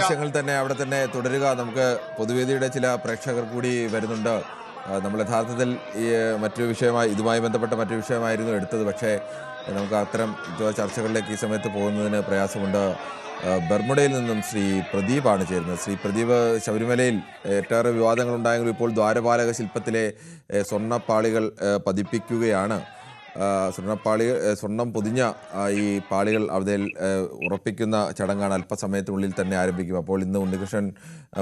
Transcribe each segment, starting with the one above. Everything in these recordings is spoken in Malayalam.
ദൃശ്യങ്ങൾ തന്നെ അവിടെ തന്നെ തുടരുക. നമുക്ക് പൊതുവേദിയുടെ ചില പ്രേക്ഷകർ കൂടി വരുന്നുണ്ട്. നമ്മൾ യഥാർത്ഥത്തിൽ ഈ മറ്റൊരു വിഷയമായി ഇതുമായി ബന്ധപ്പെട്ട മറ്റൊരു വിഷയമായിരുന്നു എടുത്തത്. പക്ഷേ നമുക്ക് അത്തരം ചർച്ചകളിലേക്ക് ഈ സമയത്ത് പോകുന്നതിന് പ്രയാസമുണ്ട്. ബർമുഡയിൽ നിന്നും ശ്രീ പ്രദീപാണ് ചേരുന്നത്. ശ്രീ പ്രദീപ്, ശബരിമലയിൽ ഏറ്റേറെ വിവാദങ്ങളുണ്ടായെങ്കിലും ഇപ്പോൾ ദ്വാരപാലക ശില്പത്തിലെ സ്വർണ്ണപ്പാളികൾ പതിപ്പിക്കുകയാണ്. സ്വർണം പൊതിഞ്ഞ ഈ പാളികൾ അതിൽ ഉറപ്പിക്കുന്ന ചടങ്ങാണ് അല്പസമയത്തിനുള്ളിൽ തന്നെ ആരംഭിക്കും. അപ്പോൾ ഇന്ന് ഉണ്ണികൃഷ്ണൻ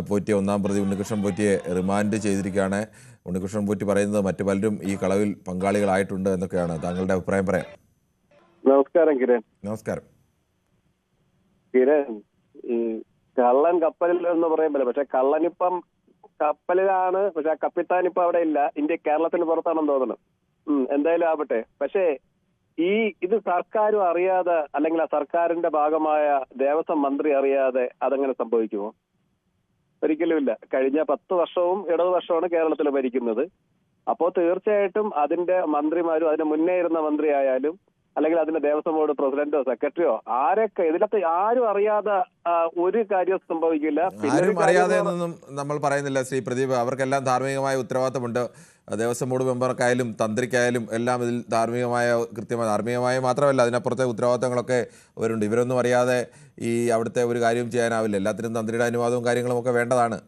പോറ്റിയെ, ഒന്നാം പ്രതി ഉണ്ണികൃഷ്ണൻ പോറ്റിയെ റിമാൻഡ് ചെയ്തിരിക്കുകയാണ്. ഉണ്ണികൃഷ്ണൻ പോറ്റി പറയുന്നത് മറ്റു പലരും ഈ കളവിൽ പങ്കാളികളായിട്ടുണ്ട് എന്നൊക്കെയാണ്. താങ്കളുടെ അഭിപ്രായം പറയാം. നമസ്കാരം കിരൺ. നമസ്കാരം കിരൺ. ഈ കള്ളൻ കപ്പലിൽ എന്ന് പറയുമ്പോൾ, പക്ഷെ കള്ളനിപ്പം കപ്പലിലാണ്, പക്ഷെ ആ കപ്പിത്താൻ ഇപ്പൊ അവിടെ ഇല്ല. കേരളത്തിന് പുറത്താണെന്ന് തോന്നുന്നു. എന്തായാലും ആവട്ടെ. പക്ഷേ ഇത് സർക്കാരും അറിയാതെ, അല്ലെങ്കിൽ ആ സർക്കാരിന്റെ ഭാഗമായ ദേവസ്വം മന്ത്രി അറിയാതെ അതെങ്ങനെ സംഭവിക്കുമോ? ഒരിക്കലുമില്ല. കഴിഞ്ഞ 10 വർഷവും ഇടതുപക്ഷമാണ് കേരളത്തിൽ ഭരിക്കുന്നത്. അപ്പോൾ തീർച്ചയായിട്ടും അതിന്റെ മന്ത്രിമാരും, അതിന് മുന്നേ ഇരുന്ന മന്ത്രിയായാലും അല്ലെങ്കിൽ അതിന്റെ ദേവസ്വം ബോർഡ് പ്രസിഡന്റോ സെക്രട്ടറിയോ ആരൊക്കെ ഇതിലത്തെ ആരും അറിയാതെ ഒരു കാര്യവും സംഭവിക്കില്ല. ആരും അറിയാതെ എന്നൊന്നും നമ്മൾ പറയുന്നില്ല ശ്രീ പ്രദീപ്. അവർക്കെല്ലാം ധാർമ്മികമായ ഉത്തരവാദിത്തമുണ്ട്. ദേവസ്വം ബോർഡ് മെമ്പർക്കായാലും തന്ത്രിക്കായാലും എല്ലാം ഇതിൽ ധാർമ്മികമായ മാത്രമല്ല അതിനപ്പുറത്തെ ഉത്തരവാദിത്തങ്ങളൊക്കെ അവരുണ്ട്. ഇവരൊന്നും അറിയാതെ അവിടുത്തെ ഒരു കാര്യവും ചെയ്യാനാവില്ല. എല്ലാത്തിനും തന്ത്രിയുടെ അനുവാദവും കാര്യങ്ങളും ഒക്കെ വേണ്ടതാണ്.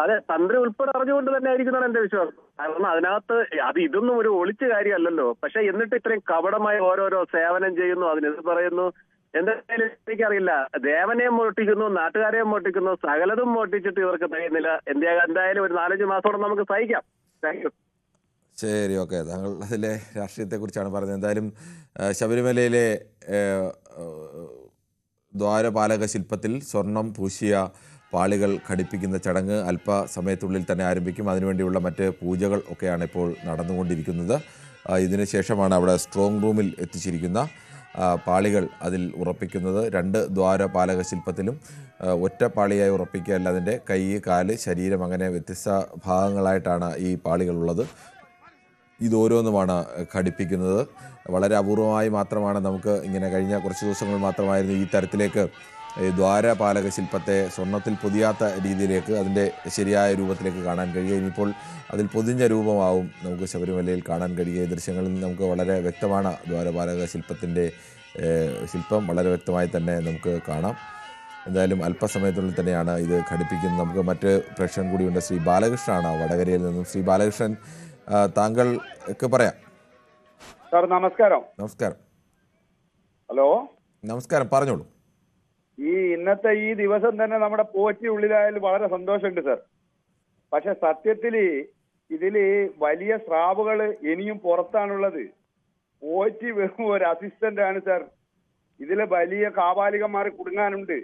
അതെ, തന്ത്രി ഉൾപ്പെടെ അറിഞ്ഞുകൊണ്ട് തന്നെ ആയിരിക്കുന്നതാണ് എന്റെ വിശ്വാസം. കാരണം അതിനകത്ത് ഇതൊന്നും ഒരു ഒളിച്ച കാര്യമല്ലല്ലോ. പക്ഷെ എന്നിട്ട് ഇത്രയും കപടമായി ഓരോരോ സേവനം ചെയ്യുന്നു, അതിനെത് പറയുന്നു. എന്തായാലും എനിക്കറിയില്ല, ദേവനെയും മോട്ടിക്കുന്നു, നാട്ടുകാരെയും മോട്ടിക്കുന്നു, സകലതും മോട്ടിച്ചിട്ട് ഇവർക്ക് കഴിയുന്നില്ല. എന്തായാലും ഒരു 4-5 മാസത്തോടെ നമുക്ക് സഹിക്കാം. Thank you. ശരി, ഓക്കെ. താങ്കൾ അതിലെ രാഷ്ട്രീയത്തെക്കുറിച്ചാണ് പറഞ്ഞത്. എന്തായാലും ശബരിമലയിലെ ദ്വാരപാലക ശില്പത്തിൽ സ്വർണം പൂശിയ പാളികൾ ഘടിപ്പിക്കുന്ന ചടങ്ങ് അല്പസമയത്തുള്ളിൽ തന്നെ ആരംഭിക്കും. അതിനുവേണ്ടിയുള്ള മറ്റ് പൂജകൾ ഒക്കെയാണ് ഇപ്പോൾ നടന്നുകൊണ്ടിരിക്കുന്നത്. ഇതിന് ശേഷമാണ് അവിടെ സ്ട്രോങ് റൂമിൽ എത്തിച്ചിരിക്കുന്ന പാളികൾ അതിൽ ഉറപ്പിക്കുന്നത്. 2 ദ്വാരപാലക ശില്പത്തിലും ഒറ്റ പാളിയായി ഉറപ്പിക്കുകയല്ല, അതിൻ്റെ കൈ, കാല്, ശരീരം അങ്ങനെ വ്യത്യസ്ത ഭാഗങ്ങളായിട്ടാണ് ഈ പാളികളുള്ളത്. ഇതോരോന്നുമാണ് ഘടിപ്പിക്കുന്നത്. വളരെ അപൂർവമായി മാത്രമാണ് നമുക്ക് ഇങ്ങനെ കഴിഞ്ഞ കുറച്ച് ദിവസങ്ങൾ മാത്രമായിരുന്നു ഈ തരത്തിലേക്ക് ദ്വാരപാലക ശില്പത്തെ സ്വർണ്ണത്തിൽ പൊതിയാത്ത രീതിയിലേക്ക്, അതിൻ്റെ ശരിയായ രൂപത്തിലേക്ക് കാണാൻ കഴിയുക. ഇനിയിപ്പോൾ അതിൽ പൊതിഞ്ഞ രൂപമാവും നമുക്ക് ശബരിമലയിൽ കാണാൻ കഴിയുക. ഈ ദൃശ്യങ്ങളിൽ നമുക്ക് വളരെ വ്യക്തമാണ് ദ്വാരപാലക ശില്പം വളരെ വ്യക്തമായി തന്നെ നമുക്ക് കാണാം. എന്തായാലും അല്പസമയത്തിനുള്ളിൽ തന്നെയാണ് ഇത് ഘടിപ്പിക്കുന്നത്. നമുക്ക് മറ്റ് പ്രേക്ഷകൻ കൂടിയുണ്ട്. ശ്രീ ബാലകൃഷ്ണനാണ് വടകരയിൽ നിന്നും. ശ്രീ ബാലകൃഷ്ണൻ, താങ്കൾക്ക് പറയാം. സാർ നമസ്കാരം. നമസ്കാരം. ഹലോ, നമസ്കാരം, പറഞ്ഞോളൂ. ഇന്നത്തെ ഈ ദിവസം തന്നെ നമ്മുടെ പോറ്റി ഉള്ളിലായാലും വളരെ സന്തോഷമുണ്ട് സാർ. പക്ഷെ സത്യത്തില് ഇതില് വലിയ സ്രാവുകൾ ഇനിയും പുറത്താണുള്ളത്. പോറ്റി വെറും ഒരു അസിസ്റ്റന്റ് ആണ് സാർ. ഇതില് വലിയ കാപാലികന്മാർ കുടുങ്ങാനുണ്ട്.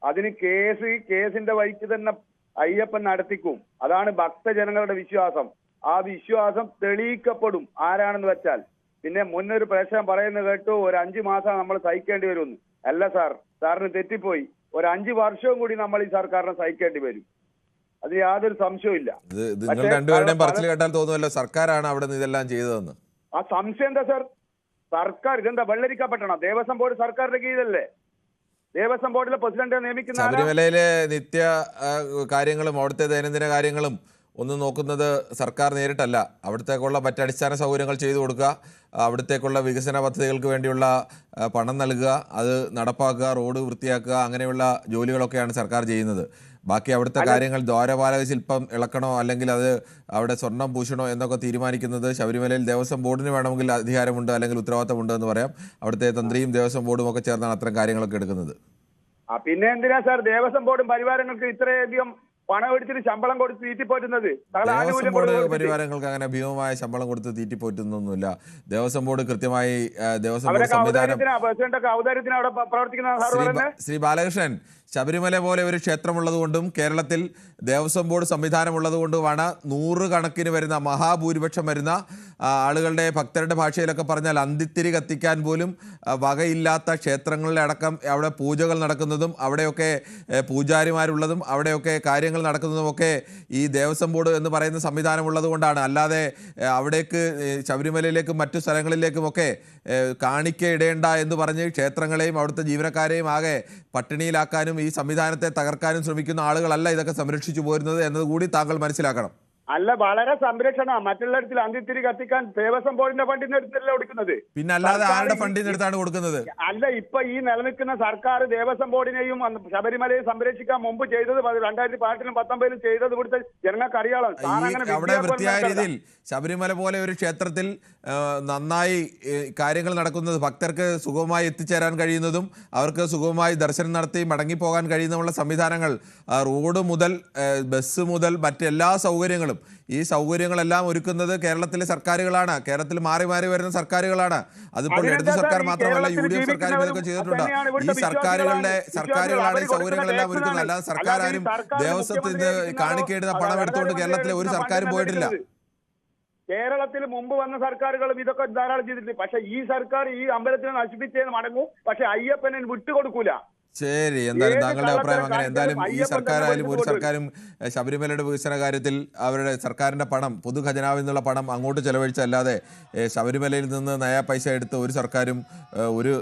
അതിന് കേസിന്റെ വഴിക്ക് തന്നെ അയ്യപ്പൻ നടത്തിക്കും. അതാണ് ഭക്തജനങ്ങളുടെ വിശ്വാസം. ആ വിശ്വാസം തെളിയിക്കപ്പെടും ആരാണെന്ന് വെച്ചാൽ. പിന്നെ മുന്നൊരു പ്രേക്ഷകൻ പറയുന്നത് കേട്ടു, ഒരു 5 മാസം നമ്മൾ സഹിക്കേണ്ടി വരുമെന്ന്. അല്ല സാർ, സാറിന് തെറ്റിപ്പോയി. ഒരു 5 വർഷവും കൂടി നമ്മൾ ഈ സർക്കാരിനെ സഹിക്കേണ്ടി വരും. അത് യാതൊരു സംശയവും ഇല്ല. നിങ്ങൾ രണ്ടുപേരുടെയും പറച്ചിൽ കേട്ടാൽ തോന്നുമല്ലോ സർക്കാരാണ് അവിടെ നിന്ന് ഇതെല്ലാം ചെയ്തതെന്ന്. ആ സംശയം എന്താ സാർ? സർക്കാർ ഇതെന്താ വെള്ളരിക്കപ്പെട്ടണം? ദേവസ്വം ബോർഡ് സർക്കാരിന്റെ കീഴിലല്ലേ? ദേവസ്വം ബോർഡിലെ പ്രസിഡന്റ് നിയമിക്കുന്ന ശബരിമലയിലെ നിത്യ കാര്യങ്ങളും അവിടുത്തെ ദൈനംദിന കാര്യങ്ങളും ഒന്നും നോക്കുന്നത് സർക്കാർ നേരിട്ടല്ല. അവിടത്തേക്കുള്ള മറ്റ് അടിസ്ഥാന സൗകര്യങ്ങൾ ചെയ്തു കൊടുക്കുക, അവിടത്തേക്കുള്ള വികസന പദ്ധതികൾക്ക് വേണ്ടിയുള്ള പണം നൽകുക, അത് നടപ്പാക്കുക, റോഡ് വൃത്തിയാക്കുക, അങ്ങനെയുള്ള ജോലികളൊക്കെയാണ് സർക്കാർ ചെയ്യുന്നത്. ബാക്കി അവിടുത്തെ കാര്യങ്ങൾ ദ്വാരപാലക ശില്പം ഇളക്കണോ അല്ലെങ്കിൽ അത് അവിടെ സ്വർണം പൂശണോ എന്നൊക്കെ തീരുമാനിക്കുന്നത് ശബരിമലയിൽ ദേവസ്വം ബോർഡിന് വേണമെങ്കിൽ അധികാരമുണ്ട്, അല്ലെങ്കിൽ ഉത്തരവാദിത്തമുണ്ട് എന്ന് പറയാം. അവിടുത്തെ തന്ത്രിയും ദേവസ്വം ബോർഡും ഒക്കെ ചേർന്നാണ് അത്തരം കാര്യങ്ങളൊക്കെ എടുക്കുന്നത്. പിന്നെ എന്തിനാ സാർ ദേവസ്വം ബോർഡും പരിവാരങ്ങൾക്ക് ഇത്രയധികം പണം എടുത്തിട്ട് ശമ്പളം കൊടുത്ത് തീറ്റിപ്പോറ്റുന്നത്? ദേവസ്വം ബോർഡ് പരിവാരങ്ങൾക്ക് അങ്ങനെ ഭീമമായ ശമ്പളം കൊടുത്ത് തീറ്റിപ്പോറ്റുന്നൊന്നുമില്ല. ദേവസ്വം ബോർഡ് കൃത്യമായി ദേവസ്വം ബോർഡ് സംവിധാനം. ശ്രീ ബാലകൃഷ്ണൻ, ശബരിമല പോലെ ഒരു ക്ഷേത്രമുള്ളതുകൊണ്ടും കേരളത്തിൽ ദേവസ്വം ബോർഡ് സംവിധാനമുള്ളതുകൊണ്ടുമാണ് 100 കണക്കിന് വരുന്ന മഹാഭൂരിപക്ഷം വരുന്ന ആളുകളുടെ, ഭക്തരുടെ ഭാഷയിലൊക്കെ പറഞ്ഞാൽ അന്തിത്തിരി കത്തിക്കാൻ പോലും വകയില്ലാത്ത ക്ഷേത്രങ്ങളിലെ അടക്കം അവിടെ പൂജകൾ നടക്കുന്നതും അവിടെയൊക്കെ പൂജാരിമാരുള്ളതും അവിടെയൊക്കെ കാര്യങ്ങൾ നടക്കുന്നതുമൊക്കെ ഈ ദേവസ്വം ബോർഡ് എന്ന് പറയുന്ന സംവിധാനമുള്ളത് കൊണ്ടാണ്. അല്ലാതെ അവിടേക്ക് ശബരിമലയിലേക്കും മറ്റു സ്ഥലങ്ങളിലേക്കുമൊക്കെ കാണിക്ക ഇടേണ്ട എന്ന് പറഞ്ഞ് ക്ഷേത്രങ്ങളെയും അവിടുത്തെ ജീവനക്കാരെയും ആകെ പട്ടിണിയിലാക്കാനും ആരും ഈ സംവിധാനത്തെ തകർക്കാനും ശ്രമിക്കുന്ന ആളുകളല്ല ഇതൊക്കെ സംരക്ഷിച്ചു പോരുന്നത് എന്നത് കൂടി താങ്കൾ മനസ്സിലാക്കണം. അല്ല, വളരെ സംരക്ഷണ. മറ്റുള്ളിടത്തിൽ അന്തിത്തിരി കത്തിക്കാൻ ദേവസ്വം ബോർഡിന്റെ ഫണ്ടിൽ നിന്ന് എടുത്തല്ലേ കൊടുക്കുന്നത്. പിന്നെ അല്ലാതെ ആരുടെ ഫണ്ടിൽ നിന്ന് എടുത്താണ് കൊടുക്കുന്നത്? അല്ല, ഇപ്പൊ ഈ നിലനിൽക്കുന്ന സർക്കാർ ദേവസ്വം ബോർഡിനെയും ശബരിമലയെ സംരക്ഷിക്കാൻ മുമ്പ് ചെയ്തത് 2018-ലും 2019-ലും ചെയ്തത് ഇവിടുത്തെ ജനങ്ങൾക്ക് അറിയാം. അവിടെ വൃത്തിയായ രീതിയിൽ ശബരിമല പോലെ ഒരു ക്ഷേത്രത്തിൽ നന്നായി കാര്യങ്ങൾ നടക്കുന്നത്, ഭക്തർക്ക് സുഗമമായി എത്തിച്ചേരാൻ കഴിയുന്നതും അവർക്ക് സുഗമമായി ദർശനം നടത്തി മടങ്ങിപ്പോകാൻ കഴിയുന്നതുമുള്ള സംവിധാനങ്ങൾ, റോഡ് മുതൽ ബസ് മുതൽ മറ്റെല്ലാ സൗകര്യങ്ങളും, ഈ സൗകര്യങ്ങളെല്ലാം ഒരുക്കുന്നത് കേരളത്തിലെ സർക്കാരുകളാണ്. കേരളത്തിൽ മാറി മാറി വരുന്ന സർക്കാരുകളാണ്. അതിപ്പോൾ ഇടതു സർക്കാർ മാത്രമല്ല, UDF സർക്കാരും ഇതൊക്കെ ചെയ്തിട്ടുണ്ട്. ഈ സർക്കാരുകളാണ് ഈ സൗകര്യങ്ങളെല്ലാം ഒരുക്കുന്നത്. അല്ലാതെ സർക്കാർ ആരും ദേവസ്വത്തിന് കാണിക്കേണ്ടുന്ന പണം എടുത്തുകൊണ്ട് കേരളത്തിലെ ഒരു സർക്കാരും പോയിട്ടില്ല. കേരളത്തിൽ മുമ്പ് വന്ന സർക്കാരുകളും ഇതൊക്കെ ധാരാളം ചെയ്തിട്ടുണ്ട്. പക്ഷെ ഈ സർക്കാർ ഈ അമ്പലത്തിനെ നശിപ്പിച്ചേന്ന് മടങ്ങും, പക്ഷെ അയ്യപ്പനെ വിട്ടുകൊടുക്കൂല. ശരി, എന്തായാലും താങ്കളുടെ അഭിപ്രായം അങ്ങനെ. എന്തായാലും ഈ സർക്കാരായാലും ഒരു സർക്കാരും ശബരിമലയുടെ വികസന കാര്യത്തിൽ അവരുടെ സർക്കാരിന്റെ പണം, പൊതു ഖജനാവിൽ നിന്നുള്ള പണം അങ്ങോട്ട് ചെലവഴിച്ചല്ലാതെ ശബരിമലയിൽ നിന്ന് നയാ പൈസ എടുത്ത് ഒരു സർക്കാരും ഒരു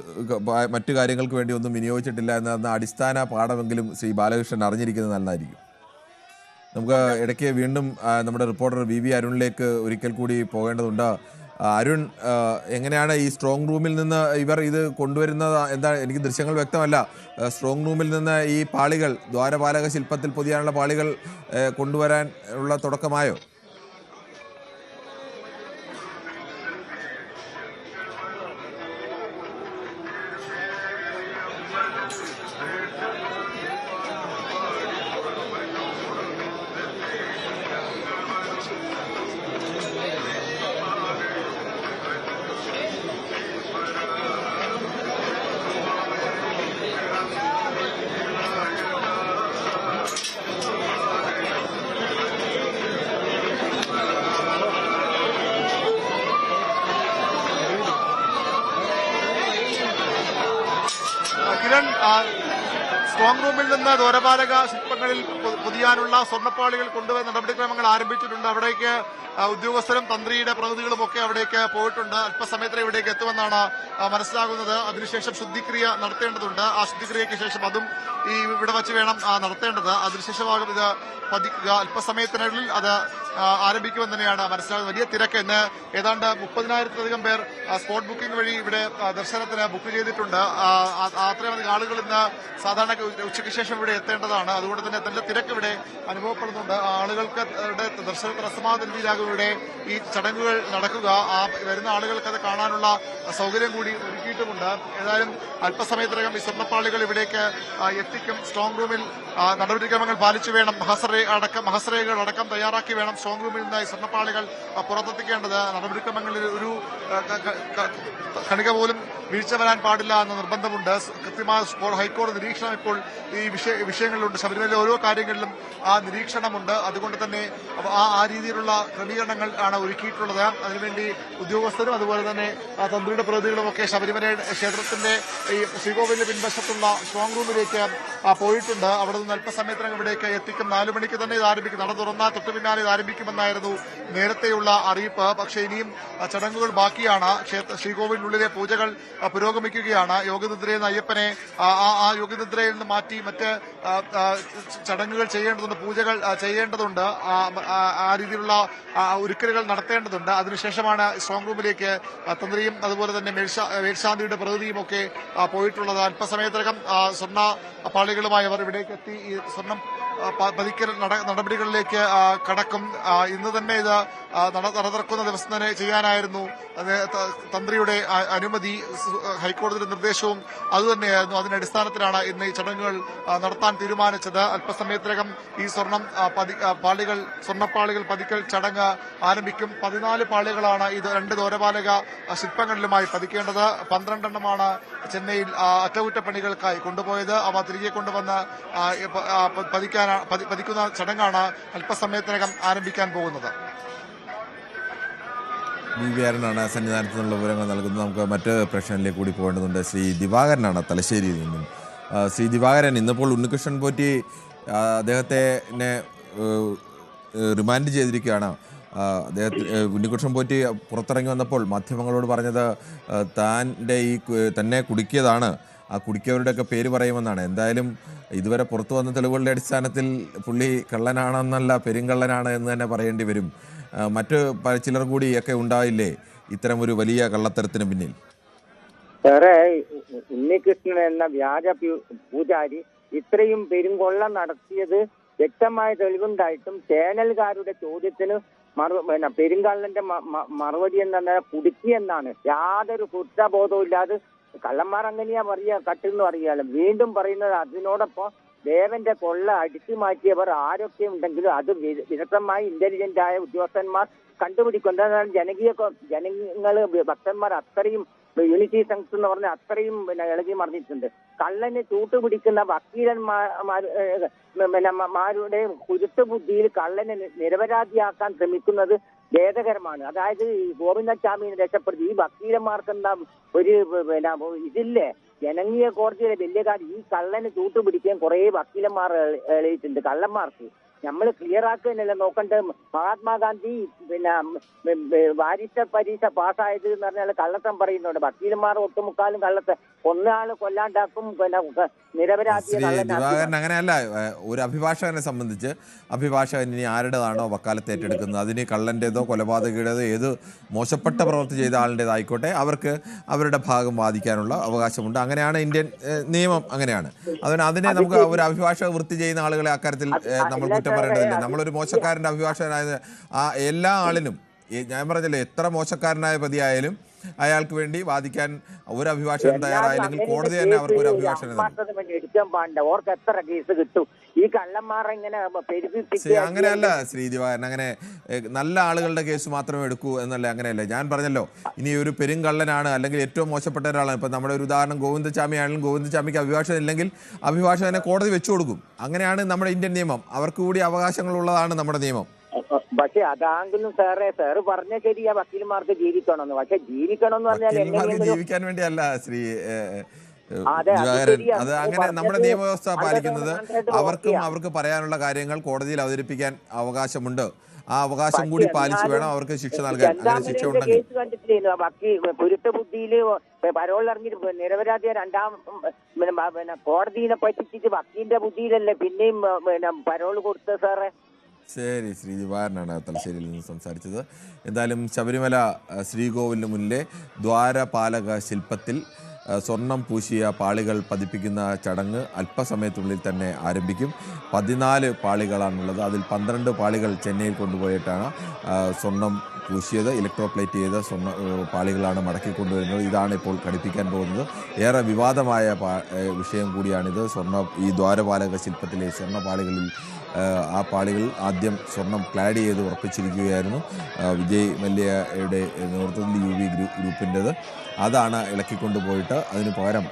മറ്റു കാര്യങ്ങൾക്ക് വേണ്ടി ഒന്നും വിനിയോഗിച്ചിട്ടില്ല എന്ന അടിസ്ഥാന പാഠമെങ്കിലും ശ്രീ ബാലകൃഷ്ണൻ അറിഞ്ഞിരിക്കുന്നത് നല്ലതായിരിക്കും. നമുക്ക് ഇടയ്ക്ക് വീണ്ടും നമ്മുടെ റിപ്പോർട്ടർ VV അരുണിലേക്ക് ഒരിക്കൽ കൂടി പോകേണ്ടതുണ്ട്. അരുൺ, എങ്ങനെയാണ് ഈ സ്ട്രോങ് റൂമിൽ നിന്ന് ഇവർ ഇത് കൊണ്ടുവരുന്നത്? എന്താ, എനിക്ക് ദൃശ്യങ്ങൾ വ്യക്തമല്ല. സ്ട്രോങ് റൂമിൽ നിന്ന് ഈ പാളികൾ, ദ്വാരപാലക ശില്പത്തിൽ പൊതിയാനുള്ള പാളികൾ കൊണ്ടുവരാൻ ഉള്ള തുടക്കമായോ? കിരൺ, സ്ട്രോങ് റൂമിൽ നിന്ന് ദ്വാരപാലക ശില്പങ്ങളിൽ പൊതിയാനുള്ള സ്വർണ്ണപ്പാളികൾ കൊണ്ടുവരുന്ന നടപടിക്രമങ്ങൾ ആരംഭിച്ചിട്ടുണ്ട്. അവിടേക്ക് ഉദ്യോഗസ്ഥരും തന്ത്രിയുടെ പ്രതിനിധികളും ഒക്കെ അവിടേക്ക് പോയിട്ടുണ്ട്. അല്പസമയത്തിന് ഇവിടേക്ക് എത്തുമെന്നാണ് മനസ്സിലാകുന്നത്. അതിനുശേഷം ശുദ്ധിക്രിയ നടത്തേണ്ടതുണ്ട്. ആ ശുദ്ധിക്രിയയ്ക്ക് ശേഷം അതും ഇവിടെ വച്ച് വേണം നടത്തേണ്ടത്. അതിനുശേഷമാകും ഇത് പതിക്കുക. അല്പസമയത്തിനുള്ളിൽ അത് ആരംഭിക്കുമെന്ന് തന്നെയാണ് മനസ്സിലാകുന്നത്. വലിയ തിരക്ക്. ഇന്ന് ഏതാണ്ട് 30,000-ലധികം പേർ സ്പോട്ട് ബുക്കിംഗ് വഴി ഇവിടെ ദർശനത്തിന് ബുക്ക് ചെയ്തിട്ടുണ്ട്. അത്രയധികം ആളുകൾ ഇന്ന് സാധാരണ ഉച്ചയ്ക്ക് ശേഷം ഇവിടെ എത്തേണ്ടതാണ്. അതുകൊണ്ട് തന്നെ നല്ല തിരക്ക് ഇവിടെ അനുഭവപ്പെടുന്നുണ്ട്. ആളുകൾക്ക് ദർശനത്തിന് അസമാന രീതിയിലാകും ഇവിടെ ഈ ചടങ്ങുകൾ നടക്കുക. വരുന്ന ആളുകൾക്ക് അത് കാണാനുള്ള സൗകര്യം കൂടി ഒരുക്കിയിട്ടുമുണ്ട്. ഏതായാലും അല്പസമയത്തിനകം ഈ സ്വർണ്ണപ്പാളികൾ ഇവിടേക്ക് എത്തിക്കും. സ്ട്രോങ് റൂമിൽ നടപടിക്രമങ്ങൾ പാലിച്ചു വേണം, മഹസരകൾ അടക്കം തയ്യാറാക്കി വേണം സ്ട്രോങ് റൂമിൽ നിന്ന് ഈ സ്വർണ്ണപ്പാളികൾ പുറത്തെത്തിക്കേണ്ടത്. നടപടിക്രമങ്ങളിൽ ഒരു കണിക പോലും വീഴ്ച വരാൻ പാടില്ല എന്ന നിർബന്ധമുണ്ട്. കൃത്യമായ ഹൈക്കോടതി നിരീക്ഷണം ഇപ്പോൾ ഈ വിഷയങ്ങളിലുണ്ട്. ശബരിമല ഓരോ കാര്യങ്ങളിലും ആ നിരീക്ഷണമുണ്ട്. അതുകൊണ്ട് തന്നെ ആ രീതിയിലുള്ള ക്രമീകരണങ്ങൾ ആണ് ഒരുക്കിയിട്ടുള്ളത്. അതിനുവേണ്ടി ഉദ്യോഗസ്ഥരും അതുപോലെ തന്നെ തന്ത്രിയുടെ പ്രതിനിധികളും ഒക്കെ ശബരിമല ക്ഷേത്രത്തിന്റെ ഈ ശ്രീകോവിലിന്റെ പിൻവശത്തുള്ള സ്ട്രോങ് റൂമിലേക്ക് പോയിട്ടുണ്ട്. അവിടെ നിന്ന് അല്പസമയത്തിനകം ഇവിടേക്ക് എത്തിക്കും. 4 മണിക്ക് തന്നെ ഇത് ആരംഭിക്കും. നട തുറന്നാൽ തൊട്ടു പിന്നാലെ ഇത് ആരംഭിക്കുമെന്നായിരുന്നു നേരത്തെയുള്ള അറിയിപ്പ്. പക്ഷേ ഇനിയും ചടങ്ങുകൾ ബാക്കിയാണ്. ശ്രീകോവിലിനുള്ളിലെ പൂജകൾ പുരോഗമിക്കുകയാണ്. യോഗനിദ്രയിൽ നിന്ന് അയ്യപ്പനെ ആ യോഗനിദ്രയിൽ നിന്ന് മാറ്റി മറ്റ് ചടങ്ങുകൾ ചെയ്യേണ്ടതുണ്ട്, പൂജകൾ ചെയ്യേണ്ടതുണ്ട്. ആ രീതിയിലുള്ള ഒരുക്കലുകൾ നടത്തേണ്ടതുണ്ട്. അതിനുശേഷമാണ് സ്ട്രോങ് റൂമിലേക്ക് തന്ത്രിയും അതുപോലെ തന്നെ മേൽശാന്തിയുടെ പ്രതിനിധിയും ഒക്കെ പോയിട്ടുള്ളത്. അല്പസമയത്തിനകം സ്വർണ്ണ പാളികളുമായി അവർ ഇവിടേക്ക് എത്തി ഈ സ്വർണം പതിക്കൽ നടപടികളിലേക്ക് കടക്കും. ഇന്ന് തന്നെ ഇത് നട തുറക്കുന്ന ദിവസം തന്നെ ചെയ്യാനായിരുന്നു തന്ത്രിയുടെ അനുമതി, ഹൈക്കോടതിയുടെ നിർദ്ദേശവും അതുതന്നെയായിരുന്നു. അതിന്റെ അടിസ്ഥാനത്തിലാണ് ഇന്ന് ഈ ചടങ്ങുകൾ നടത്താൻ തീരുമാനിച്ചത്. അല്പസമയത്തിനകം ഈ സ്വർണ്ണപ്പാളികൾ പതിക്കൽ ചടങ്ങ് ആരംഭിക്കും. 14 പാളികളാണ് ഇത് 2 ദ്വാരപാലക ശില്പങ്ങളിലുമായി പതിക്കേണ്ടത്. 12 എണ്ണമാണ് ചെന്നൈയിൽ അറ്റകുറ്റപ്പണികൾക്കായി കൊണ്ടുപോയത്. അവ തിരികെ കൊണ്ടുവന്ന് പതിക്കുന്ന ചടങ്ങാണ് അല്പസമയത്തിനകം ആരംഭിക്കാൻ പോകുന്നത്. VV അരുണാണ് സന്നിധാനത്ത് നിന്നുള്ള വിവരങ്ങൾ നൽകുന്നത്. നമുക്ക് മറ്റ് പ്രശ്നങ്ങളിലേക്ക് കൂടി പോകേണ്ടതുണ്ട്. ശ്രീ ദിവാകരനാണ് തലശ്ശേരിയിൽ നിന്നും. ശ്രീ ദിവാകരൻ, ഇന്നിപ്പോൾ ഉണ്ണികൃഷ്ണൻ പോറ്റി അദ്ദേഹത്തെ റിമാൻഡ് ചെയ്തിരിക്കുകയാണ്. ഉണ്ണികൃഷ്ണൻ പോറ്റി പുറത്തിറങ്ങി വന്നപ്പോൾ മാധ്യമങ്ങളോട് പറഞ്ഞത് തന്നെ കുടുക്കിയതാണ്, ആ കുടിക്കവരുടെയൊക്കെ പേര് പറയുമെന്നാണ്. എന്തായാലും ഇതുവരെ പുറത്തു വന്ന തെളിവുകളുടെ അടിസ്ഥാനത്തിൽ പുള്ളി കള്ളനാണെന്നല്ല, പെരുങ്കള്ളനാണ് എന്ന് തന്നെ പറയേണ്ടി വരും. മറ്റ് ചിലർ കൂടിയൊക്കെ ഉണ്ടായില്ലേ ഇത്തരമൊരു വലിയ കള്ളത്തരത്തിന് പിന്നിൽ? വേറെ ഉണ്ണികൃഷ്ണൻ എന്ന വ്യാജ പൂജാരി ഇത്രയും പെരുങ്കൊള്ള നടത്തിയത് വ്യക്തമായ തെളിവുണ്ടായിട്ടും ചാനലുകാരുടെ ചോദ്യത്തിന് പെരുങ്കള്ളന്റെ മറുപടി എന്താ കുടുക്കിയെന്നാണ്. യാതൊരു കുറ്റബോധവും ഇല്ലാതെ കള്ളന്മാർ അങ്ങനെയാ പറയാ, കട്ടെന്ന് പറയാലോ. വീണ്ടും പറയുന്നത് അതിനോടൊപ്പം ദേവന്റെ കൊള്ള അടിച്ചു മാറ്റിയവർ ആരൊക്കെ ഉണ്ടെങ്കിലും അത് വിദഗ്ധമായി ഇന്റലിജന്റ് ആയ ഉദ്യോഗസ്ഥന്മാർ കണ്ടുപിടിക്കും. എന്താണ് ജനങ്ങൾ ഭക്തന്മാർ അത്രയും യൂണിറ്റി സംഘ് എന്ന് പറഞ്ഞ അത്രയും ഇളകി മറിഞ്ഞിട്ടുണ്ട്. കള്ളന് ചൂട്ടുപിടിക്കുന്ന വക്കീലന്മാരുടെ കുരുട്ടുബുദ്ധിയിൽ കള്ളനെ നിരപരാധിയാക്കാൻ ശ്രമിക്കുന്നത് ഖേദകരമാണ്. അതായത് ഗോവിന്ദസ്വാമിനെ രക്ഷപ്പെടുത്തി ഈ വക്കീലന്മാർക്കെന്താ ഒരു ഇതില്ലേ, ജനകീയ കോടതിയിലെ വലിയ കാര്യം. ഈ കള്ളന് ചൂട്ടുപിടിക്കാൻ കുറെ വക്കീലന്മാർ എഴുതിയിട്ടുണ്ട്. കള്ളന്മാർക്ക് നമ്മൾ ക്ലിയർ ആക്കുകയല്ല നോക്കേണ്ടത്. മഹാത്മാഗാന്ധി വാരിസ പരീക്ഷ പാസ്സായത് എന്ന് പറഞ്ഞാൽ കള്ളത്തം പറയുന്നുണ്ട്. വക്കീലന്മാർ ഒട്ടുമുക്കാലും കള്ളത്തെ ഒന്നാള് കൊല്ലാണ്ടാക്കും, നിരപരാധിയെ ദിവാകരൻ അങ്ങനെയല്ല. ഒരു അഭിഭാഷകനെ സംബന്ധിച്ച് അഭിഭാഷകൻ ഇനി ആരുടേതാണോ വക്കാലത്ത് ഏറ്റെടുക്കുന്നത്, അതിന് കള്ളൻ്റെതോ കൊലപാതകയുടേതോ ഏത് മോശപ്പെട്ട പ്രവൃത്തി ചെയ്ത ആളുടേതായിക്കോട്ടെ അവർക്ക് അവരുടെ ഭാഗം വാദിക്കാനുള്ള അവകാശമുണ്ട്. അങ്ങനെയാണ് ഇന്ത്യൻ നിയമം, അങ്ങനെയാണ്. അതിനെ നമുക്ക് ഒരു അഭിഭാഷക വൃത്തി ചെയ്യുന്ന ആളുകളെ അക്കാര്യത്തിൽ നമ്മൾ കുറ്റം പറയേണ്ടതില്ല. നമ്മളൊരു മോശക്കാരൻ്റെ അഭിഭാഷകനായ എല്ലാ ആളിനും, ഞാൻ പറഞ്ഞല്ലോ, എത്ര മോശക്കാരനായ പ്രതിയായാലും അയാൾക്ക് വേണ്ടി വാദിക്കാൻ ഒരു അഭിഭാഷകൻ തയ്യാറായില്ലെങ്കിൽ കോടതി തന്നെ അവർക്ക് ഒരു അഭിഭാഷകനെ അങ്ങനെയല്ല ശ്രീ ദിവാകരൻ. അങ്ങനെ നല്ല ആളുകളുടെ കേസ് മാത്രമേ എടുക്കൂ എന്നല്ല, അങ്ങനെയല്ല. ഞാൻ പറഞ്ഞല്ലോ, ഇനി ഒരു പെരുങ്കള്ളനാണ് അല്ലെങ്കിൽ ഏറ്റവും മോശപ്പെട്ട ഒരാളാണ്. ഇപ്പം നമ്മുടെ ഒരു ഉദാഹരണം ഗോവിന്ദസ്വാമി ആണെങ്കിലും ഗോവിന്ദസ്വാമിക്ക് അഭിഭാഷകൻ ഇല്ലെങ്കിൽ അഭിഭാഷകനെ കോടതി വെച്ചു കൊടുക്കും. അങ്ങനെയാണ് നമ്മുടെ ഇന്ത്യൻ നിയമം. അവർക്ക് കൂടി അവകാശങ്ങളുള്ളതാണ് നമ്മുടെ നിയമം. പക്ഷെ അതാണെങ്കിലും സാറ് പറഞ്ഞ ശരിയാ, വക്കീലന്മാർക്ക് ജീവിക്കണമെന്ന്. പക്ഷെ ജീവിക്കണമെന്ന് പറഞ്ഞാൽ ജീവിക്കാൻ വേണ്ടിയല്ല ശ്രീ ദിവാകരൻ. അത് അങ്ങനെ നമ്മുടെ നിയമവ്യവസ്ഥ പാലിക്കുന്നത്. അവർക്ക് പറയാനുള്ള കാര്യങ്ങൾ കോടതിയിൽ അവതരിപ്പിക്കാൻ അവകാശമുണ്ട്. ആ അവകാശം കൂടി പാലിച്ചു വേണം അവർക്ക് ശിക്ഷ നൽകാൻ. അങ്ങനെ ശിക്ഷ ഉണ്ടെങ്കിൽ കുരുട്ടുബുദ്ധിയില് പരോളിറങ്ങി നിരപരാധിയ കോടതിയെ പറ്റിച്ചിട്ട് വക്കീലിന്റെ ബുദ്ധിയിലല്ലേ പിന്നെയും പരോള് കൊടുത്തത് സാറേ. ശരി, ശ്രീ ദിവാകരനാണ് തലശ്ശേരിയിൽ നിന്ന് സംസാരിച്ചത്. എന്തായാലും ശബരിമല ശ്രീകോവിലിന് മുന്നിലെ ദ്വാരപാലക ശില്പത്തിൽ സ്വർണം പൂശിയ പാളികൾ പതിപ്പിക്കുന്ന ചടങ്ങ് അല്പസമയത്തുള്ളിൽ തന്നെ ആരംഭിക്കും. 14 പാളികളാണുള്ളത്. അതിൽ 12 പാളികൾ ചെന്നൈയിൽ കൊണ്ടുപോയിട്ടാണ് സ്വർണം പൂശിയത്. ഇലക്ട്രോപ്ലേറ്റ് ചെയ്ത സ്വർണ്ണ പാളികളാണ് മടക്കിക്കൊണ്ടുവരുന്നത്. ഇതാണ് ഇപ്പോൾ ഘടിപ്പിക്കാൻ പോകുന്നത്. ഏറെ വിവാദമായ വിഷയം കൂടിയാണിത്. ഈ ദ്വാരപാലക ശില്പത്തിലെ സ്വർണ്ണ പാളികളിൽ ആ പാളികൾ ആദ്യം സ്വർണം ക്ലാഡ് ചെയ്ത് ഉറപ്പിച്ചിരിക്കുകയായിരുന്നു വിജയ് മല്യയുടെ നേതൃത്വത്തിൽ UV ഗ്രൂപ്പിൻ്റെത്. അതാണ് ഇളക്കിക്കൊണ്ടുപോയിട്ട് അതിന് പകരം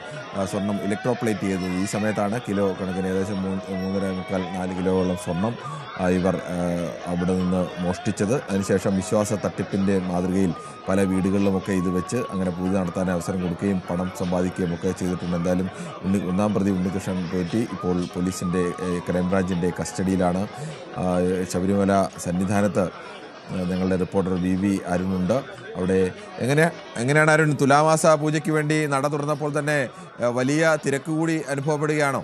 സ്വർണം ഇലക്ട്രോപ്ലേറ്റ് ചെയ്തത്. ഈ സമയത്താണ് കിലോ കണക്കിന് ഏകദേശം 3.25-4 കിലോയോളം സ്വർണം ഇവർ അവിടെ നിന്ന് മോഷ്ടിച്ചത്. അതിനുശേഷം വിശ്വാസ തട്ടിപ്പിൻ്റെ മാതൃകയിൽ പല വീടുകളിലുമൊക്കെ ഇത് വെച്ച് അങ്ങനെ പൂജ നടത്താൻ അവസരം കൊടുക്കുകയും പണം സമ്പാദിക്കുകയും ഒക്കെ ചെയ്തിട്ടുണ്ട്. എന്തായാലും ഒന്നാം പ്രതി ഉണ്ണികൃഷ്ണൻ പോറ്റി ഇപ്പോൾ പോലീസിൻ്റെ ക്രൈംബ്രാഞ്ചിൻ്റെ കസ്റ്റഡിയിലാണ്. ശബരിമല സന്നിധാനത്ത് ഞങ്ങളുടെ റിപ്പോർട്ടർ VV അരുണുണ്ട്. അവിടെ എങ്ങനെയാണ് അരുൺ, തുലാമാസ പൂജയ്ക്ക് വേണ്ടി നട തുറന്നപ്പോൾ തന്നെ വലിയ തിരക്ക് കൂടി അനുഭവപ്പെടുകയാണോ?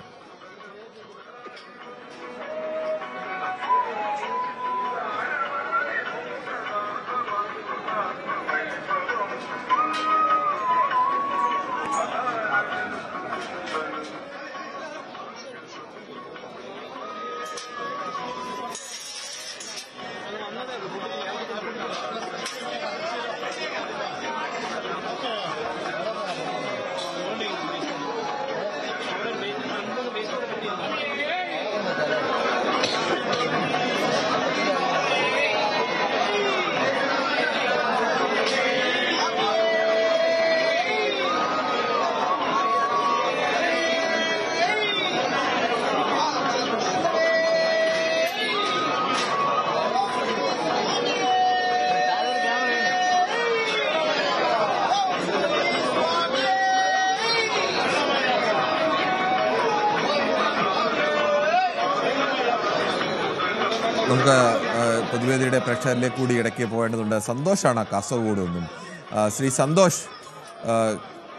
നമുക്ക് പൊതുവേദിയുടെ പ്രേക്ഷകരിലേക്ക് കൂടി ഇടയ്ക്ക് പോകേണ്ടതുണ്ട്. സന്തോഷാണ് കാസർഗോഡ് നിന്നും. ശ്രീ സന്തോഷ്,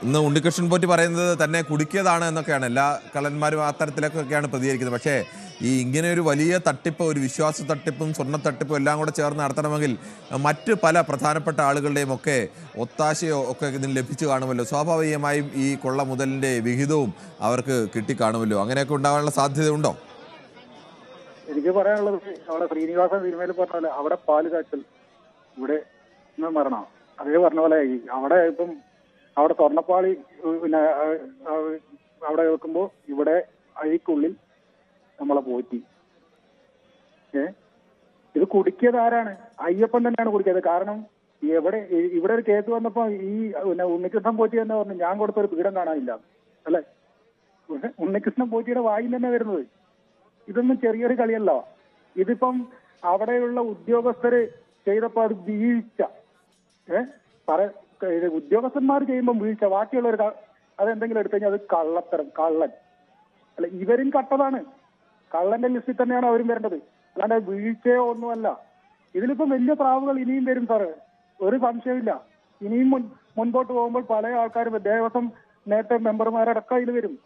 ഇന്ന് ഉണ്ണികൃഷ്ണൻ പോറ്റി പറയുന്നത് തന്നെ കുടുക്കിയതാണ് എന്നൊക്കെയാണ്. എല്ലാ കള്ളന്മാരും അത്തരത്തിലൊക്കെയാണ് പ്രതികരിക്കുന്നത്. പക്ഷേ ഈ ഇങ്ങനെ ഒരു വലിയ തട്ടിപ്പ്, ഒരു വിശ്വാസ തട്ടിപ്പും സ്വർണ്ണ തട്ടിപ്പും എല്ലാം കൂടെ ചേർന്ന് നടത്തണമെങ്കിൽ മറ്റ് പല പ്രധാനപ്പെട്ട ആളുകളുടെയും ഒക്കെ ഒത്താശയോ ഒക്കെ ഇതിന് ലഭിച്ചു കാണുമല്ലോ. സ്വാഭാവികമായും ഈ കൊള്ള മുതലിൻ്റെ വിഹിതവും അവർക്ക് കിട്ടിക്കാണുമല്ലോ. അങ്ങനെയൊക്കെ ഉണ്ടാകാനുള്ള സാധ്യതയുണ്ടോ? എനിക്ക് പറയാനുള്ളത്, അവിടെ ശ്രീനിവാസൻ സിനിമയിൽ പറഞ്ഞ പോലെ അവിടെ പാല് കാച്ചൽ, ഇവിടെ മരണം. അതേ പറഞ്ഞ പോലെ അവിടെ ഇപ്പം അവിടെ സ്വർണ്ണപ്പാളി പിന്നെ അവിടെ വെക്കുമ്പോൾ ഇവിടെ അഴിക്കുള്ളിൽ നമ്മളെ പോറ്റി. ഇത് കുടുക്കിയത് ആരാണ്? അയ്യപ്പൻ തന്നെയാണ് കുടുക്കിയത്. കാരണം ഇവിടെ ഒരു കേസ് വന്നപ്പോ ഈ പിന്നെ ഉണ്ണികൃഷ്ണൻ പോറ്റി തന്നെ പറഞ്ഞു ഞാൻ കൊടുത്തൊരു പീഠം കാണാനില്ല അല്ലെ. ഉണ്ണികൃഷ്ണൻ പോറ്റിയുടെ വായിൽ തന്നെ വരുന്നത്. ഇതൊന്നും ചെറിയൊരു കളിയല്ല. ഇതിപ്പം അവിടെയുള്ള ഉദ്യോഗസ്ഥര് ചെയ്തപ്പോ അത് വീഴ്ച, ഉദ്യോഗസ്ഥന്മാർ ചെയ്യുമ്പോൾ വീഴ്ച, ബാക്കിയുള്ളവർ അതെന്തെങ്കിലും എടുത്തു കഴിഞ്ഞാൽ അത് കള്ളത്തരം, കള്ളൻ അല്ല. ഇവരും കട്ടതാണ്, കള്ളന്റെ ലിസ്റ്റിൽ തന്നെയാണ് അവരും വരേണ്ടത്, അല്ലാണ്ട് വീഴ്ചയോ ഒന്നുമല്ല. ഇതിലിപ്പം വലിയ പ്രാവുകൾ ഇനിയും വരും സാറ്, ഒരു സംശയമില്ല. ഇനിയും മുൻപോട്ട് പോകുമ്പോൾ പല ആൾക്കാരും ദേവസ്വം നേരത്തെ മെമ്പർമാരടക്കം ഇതിൽ വരും,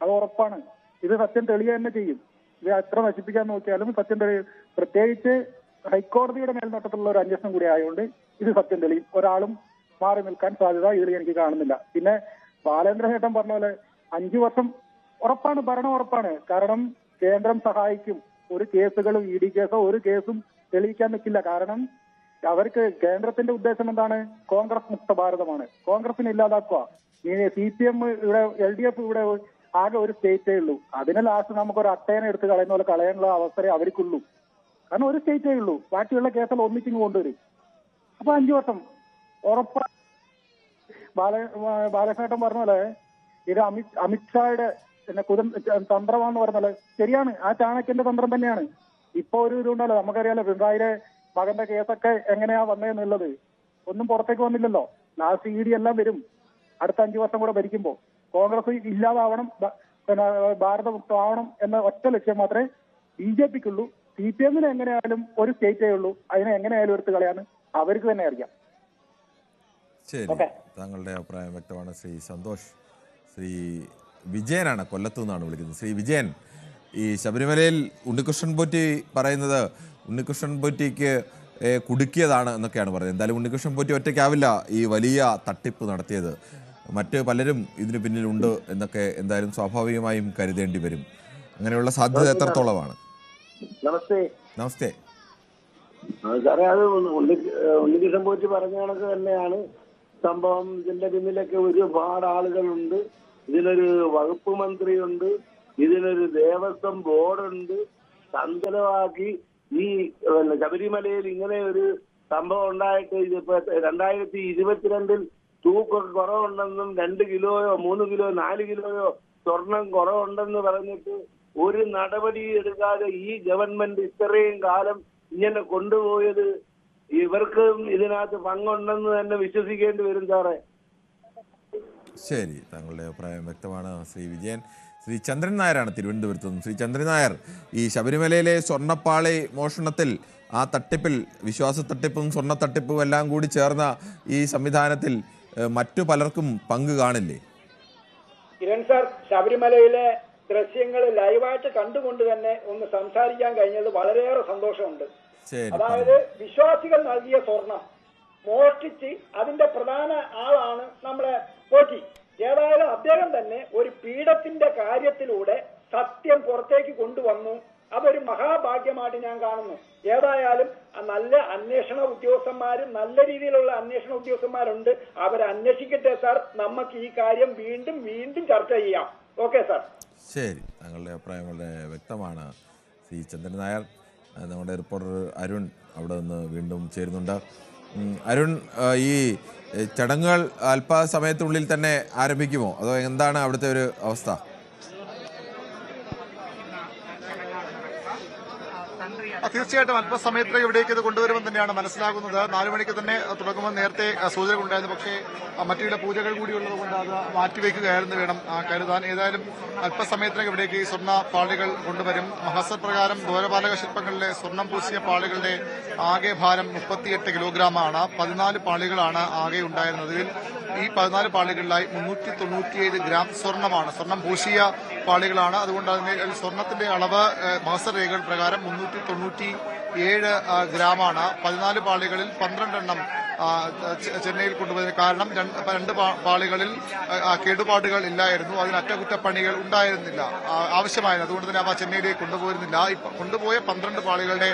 അത് ഉറപ്പാണ്. ഇത് സത്യം തെളിയുക തന്നെ ചെയ്യും. ഇത് എത്ര നശിപ്പിക്കാൻ നോക്കിയാലും സത്യം തെളിയും. പ്രത്യേകിച്ച് ഹൈക്കോടതിയുടെ മേൽനോട്ടത്തിലുള്ള ഒരു അന്വേഷണം കൂടി ആയതുകൊണ്ട് ഇത് സത്യം തെളിയും. ഒരാളും മാറി നിൽക്കാൻ സാധ്യത ഇതിൽ എനിക്ക് കാണുന്നില്ല. പിന്നെ ബാലേന്ദ്രചേട്ടൻ പറഞ്ഞ പോലെ 5 വർഷം ഉറപ്പാണ്, ഭരണം ഉറപ്പാണ്. കാരണം കേന്ദ്രം സഹായിക്കും. ഒരു കേസുകളും ED കേസോ ഒരു കേസും തെളിയിക്കാൻ നിൽക്കില്ല. കാരണം അവർക്ക് കേന്ദ്രത്തിന്റെ ഉദ്ദേശം എന്താണ്? കോൺഗ്രസ് മുക്ത ഭാരതമാണ്. കോൺഗ്രസിനെ ഇല്ലാതാക്കുക. CPM ഇവിടെ LDF ഇവിടെ ആകെ ഒരു സ്റ്റേറ്റേ ഉള്ളൂ. അതിനെ ലാസ്റ്റ് നമുക്കൊരു അട്ടേനെ എടുത്ത് കളയുന്ന പോലെ കളയാനുള്ള അവസരം അവർക്കുള്ളൂ. കാരണം ഒരു സ്റ്റേറ്റേ ഉള്ളൂ, ബാക്കിയുള്ള കേസുകൾ ഒന്നിച്ചിങ് കൊണ്ടുവരും. അപ്പൊ 5 വർഷം ഉറപ്പാണ്. ബാലകൃഷ്ണേട്ടൻ പറഞ്ഞ പോലെ ഇത് അമിത്ഷായുടെ തന്ത്രമാണെന്ന് പറഞ്ഞാല് ശരിയാണ്. ആ ചാണക്യന്റെ തന്ത്രം തന്നെയാണ്. ഇപ്പൊ ഒരു ഇതുണ്ടല്ലോ, നമുക്കറിയാലോ പിണറായിയുടെ മകന്റെ കേസൊക്കെ എങ്ങനെയാ വന്നതെന്നുള്ളത് ഒന്നും പുറത്തേക്ക് വന്നില്ലല്ലോ. ലാസ്റ്റ് ED എല്ലാം വരും അടുത്ത 5 വർഷം കൂടെ ഭരിക്കുമ്പോ. കോൺഗ്രസ് ഇല്ലാതാവണം, പിന്നെ ഭാരതമുക്തമാവണം എന്ന ഒറ്റ ലക്ഷ്യം മാത്രമേ BJPക്കുള്ളൂ. CPM എങ്ങനെയായാലും ഒരു സ്റ്റേറ്റേ ഉള്ളൂ, അതിനെ എങ്ങനെയായാലും എടുത്ത് കളയാന്ന് അവർക്ക് തന്നെ അറിയാം. ശരി, താങ്കളുടെ അഭിപ്രായം വ്യക്തമാണ്. ശ്രീ സന്തോഷ്. ശ്രീ വിജയനാണ്, കൊല്ലത്തു നിന്നാണ് വിളിക്കുന്നത്. ശ്രീ വിജയൻ, ഈ ശബരിമലയിൽ ഉണ്ണികൃഷ്ണൻ പോറ്റി പറയുന്നത് ഉണ്ണികൃഷ്ണൻ പോറ്റിക്ക് കുടുക്കിയതാണ് എന്നൊക്കെയാണ് പറയുന്നത്. എന്തായാലും ഉണ്ണികൃഷ്ണൻ പോറ്റി ഒറ്റയ്ക്കാവില്ല ഈ വലിയ തട്ടിപ്പ് നടത്തിയത്, മറ്റ് പലരും ഇതിന് പിന്നിലുണ്ട് എന്നൊക്കെ എന്തായാലും സ്വാഭാവികമായും കരുതേണ്ടി വരും. അങ്ങനെയുള്ള സാധ്യത എത്രത്തോളമാണ്? നമസ്തേ. നമസ്തേ സാറേ, അത് ഉണ്ണികൃഷ്ണൻ പോറ്റി പറഞ്ഞ കണക്ക് തന്നെയാണ് സംഭവം. ഇതിന്റെ പിന്നിലൊക്കെ ഒരുപാട് ആളുകളുണ്ട്. ഇതിനൊരു വകുപ്പ് മന്ത്രിയുണ്ട്, ഇതിനൊരു ദേവസ്വം ബോർഡുണ്ട്. സങ്കലമാക്കി ഈ ശബരിമലയിൽ ഇങ്ങനെ ഒരു സംഭവം ഉണ്ടായിട്ട് ഇതിപ്പോ 2022 തൂക്കൊക്കെ കുറവുണ്ടെന്നും 2 കിലോയോ 3 കിലോ 4 കിലോയോ സ്വർണം കുറവുണ്ടെന്ന് പറഞ്ഞിട്ട് ഒരു നടപടി എടുക്കാതെ ഈ ഗവൺമെന്റ് ഇത്രയും കാലം ഇങ്ങനെ കൊണ്ടുപോയത് ഇവർക്കും ഇതിനകത്ത് പങ്കുണ്ടെന്ന് തന്നെ വിശ്വസിക്കേണ്ടി വരും സാറേ. ശരി, താങ്കളുടെ അഭിപ്രായം വ്യക്തമാണ്. ശ്രീ വിജയൻ. ശ്രീ ചന്ദ്രൻ നായരാണ് തിരുവനന്തപുരത്ത് നിന്നും. ശ്രീ ചന്ദ്രൻ നായർ, ഈ ശബരിമലയിലെ സ്വർണ്ണപ്പാളി മോഷണത്തിൽ, ആ തട്ടിപ്പിൽ, വിശ്വാസ തട്ടിപ്പും സ്വർണ്ണ തട്ടിപ്പും എല്ലാം കൂടി ചേർന്ന ഈ സംവിധാനത്തിൽ മറ്റു പലർക്കും പങ്ക് കാണില്ലേ? കിരൺ സാർ, ശബരിമലയിലെ ദൃശ്യങ്ങൾ ലൈവായിട്ട് കണ്ടുകൊണ്ട് തന്നെ ഒന്ന് സംസാരിക്കാൻ കഴിഞ്ഞത് വളരെയേറെ സന്തോഷമുണ്ട്. അതായത് വിശ്വാസികൾ നൽകിയ സ്വർണം മോഷ്ടിച്ച് അതിന്റെ പ്രധാന ആളാണ് നമ്മുടെ പോറ്റി. ഏതായാലും അദ്ദേഹം തന്നെ ഒരു പീഠത്തിന്റെ കാര്യത്തിലൂടെ സത്യം പുറത്തേക്ക് കൊണ്ടുവന്നു. അതൊരു മഹാഭാഗ്യമായിട്ട് ഞാൻ കാണുന്നു. ഏതായാലും നല്ല അന്വേഷണ ഉദ്യോഗസ്ഥന്മാരും നല്ല രീതിയിലുള്ള അന്വേഷണ ഉദ്യോഗസ്ഥന്മാരുണ്ട്, അവരന്വേഷിക്കട്ടെ സാർ. നമുക്ക് ഈ കാര്യം വീണ്ടും വീണ്ടും ചർച്ച ചെയ്യാം. Okay sir. ശരി, താങ്കളുടെ അഭിപ്രായം വളരെ വ്യക്തമാണ്. ശ്രീ ചന്ദ്രൻ നായർ. നമ്മുടെ റിപ്പോർട്ടർ അരുൺ അവിടെ നിന്ന് വീണ്ടും ചേരുന്നുണ്ട്. അരുൺ, ഈ ചടങ്ങുകൾ അല്പസമയത്തിനുള്ളിൽ തന്നെ ആരംഭിക്കുമോ, അതോ എന്താണ് അവിടുത്തെ ഒരു അവസ്ഥ? തീർച്ചയായിട്ടും അല്പസമയത്തേക്ക് ഇവിടേക്ക് ഇത് കൊണ്ടുവരുമെന്ന് തന്നെയാണ് മനസ്സിലാകുന്നത്. 4 മണിക്ക് തന്നെ തുടങ്ങുമെന്ന് നേരത്തെ സൂചനകൾ ഉണ്ടായിരുന്നു. പക്ഷേ മറ്റു ചില പൂജകൾ കൂടിയുള്ളത് കൊണ്ട് അത് മാറ്റിവെക്കുകയായിരുന്നു വേണം കരുതാൻ. ഏതായാലും അല്പസമയത്തേക്ക് ഇവിടേക്ക് ഈ സ്വർണ്ണ പാളികൾ കൊണ്ടുവരും. മഹസർ പ്രകാരം ദ്വാരപാലക ശില്പങ്ങളിലെ സ്വർണം പൂശിയ പാളികളുടെ ആകെ ഭാരം 38 കിലോഗ്രാമാണ്. 14 പാളികളാണ് ആകെ ഉണ്ടായിരുന്നത്. ഇതിൽ ഈ 14 പാളികളിലായി 397 ഗ്രാം സ്വർണ്ണമാണ്. സ്വർണം പൂശിയ പാളികളാണ്. അതുകൊണ്ട് അതിന്റെ സ്വർണത്തിന്റെ അളവ് മഹസർ രേഖകൾ പ്രകാരം 397 ഗ്രാമാണ്. 14 പാളികളിൽ 12 എണ്ണം ചെന്നൈയിൽ കൊണ്ടുപോയതിന് കാരണം 2 പാളികളിൽ കേടുപാടുകൾ ഇല്ലായിരുന്നു. അതിന് അറ്റകുറ്റപ്പണികൾ ഉണ്ടായിരുന്നില്ല ആവശ്യമായിരുന്നു. അതുകൊണ്ട് തന്നെ അവ ചെന്നൈയിലേക്ക് കൊണ്ടുപോയിരുന്നില്ല. കൊണ്ടുപോയ 12 പാളികളുടെ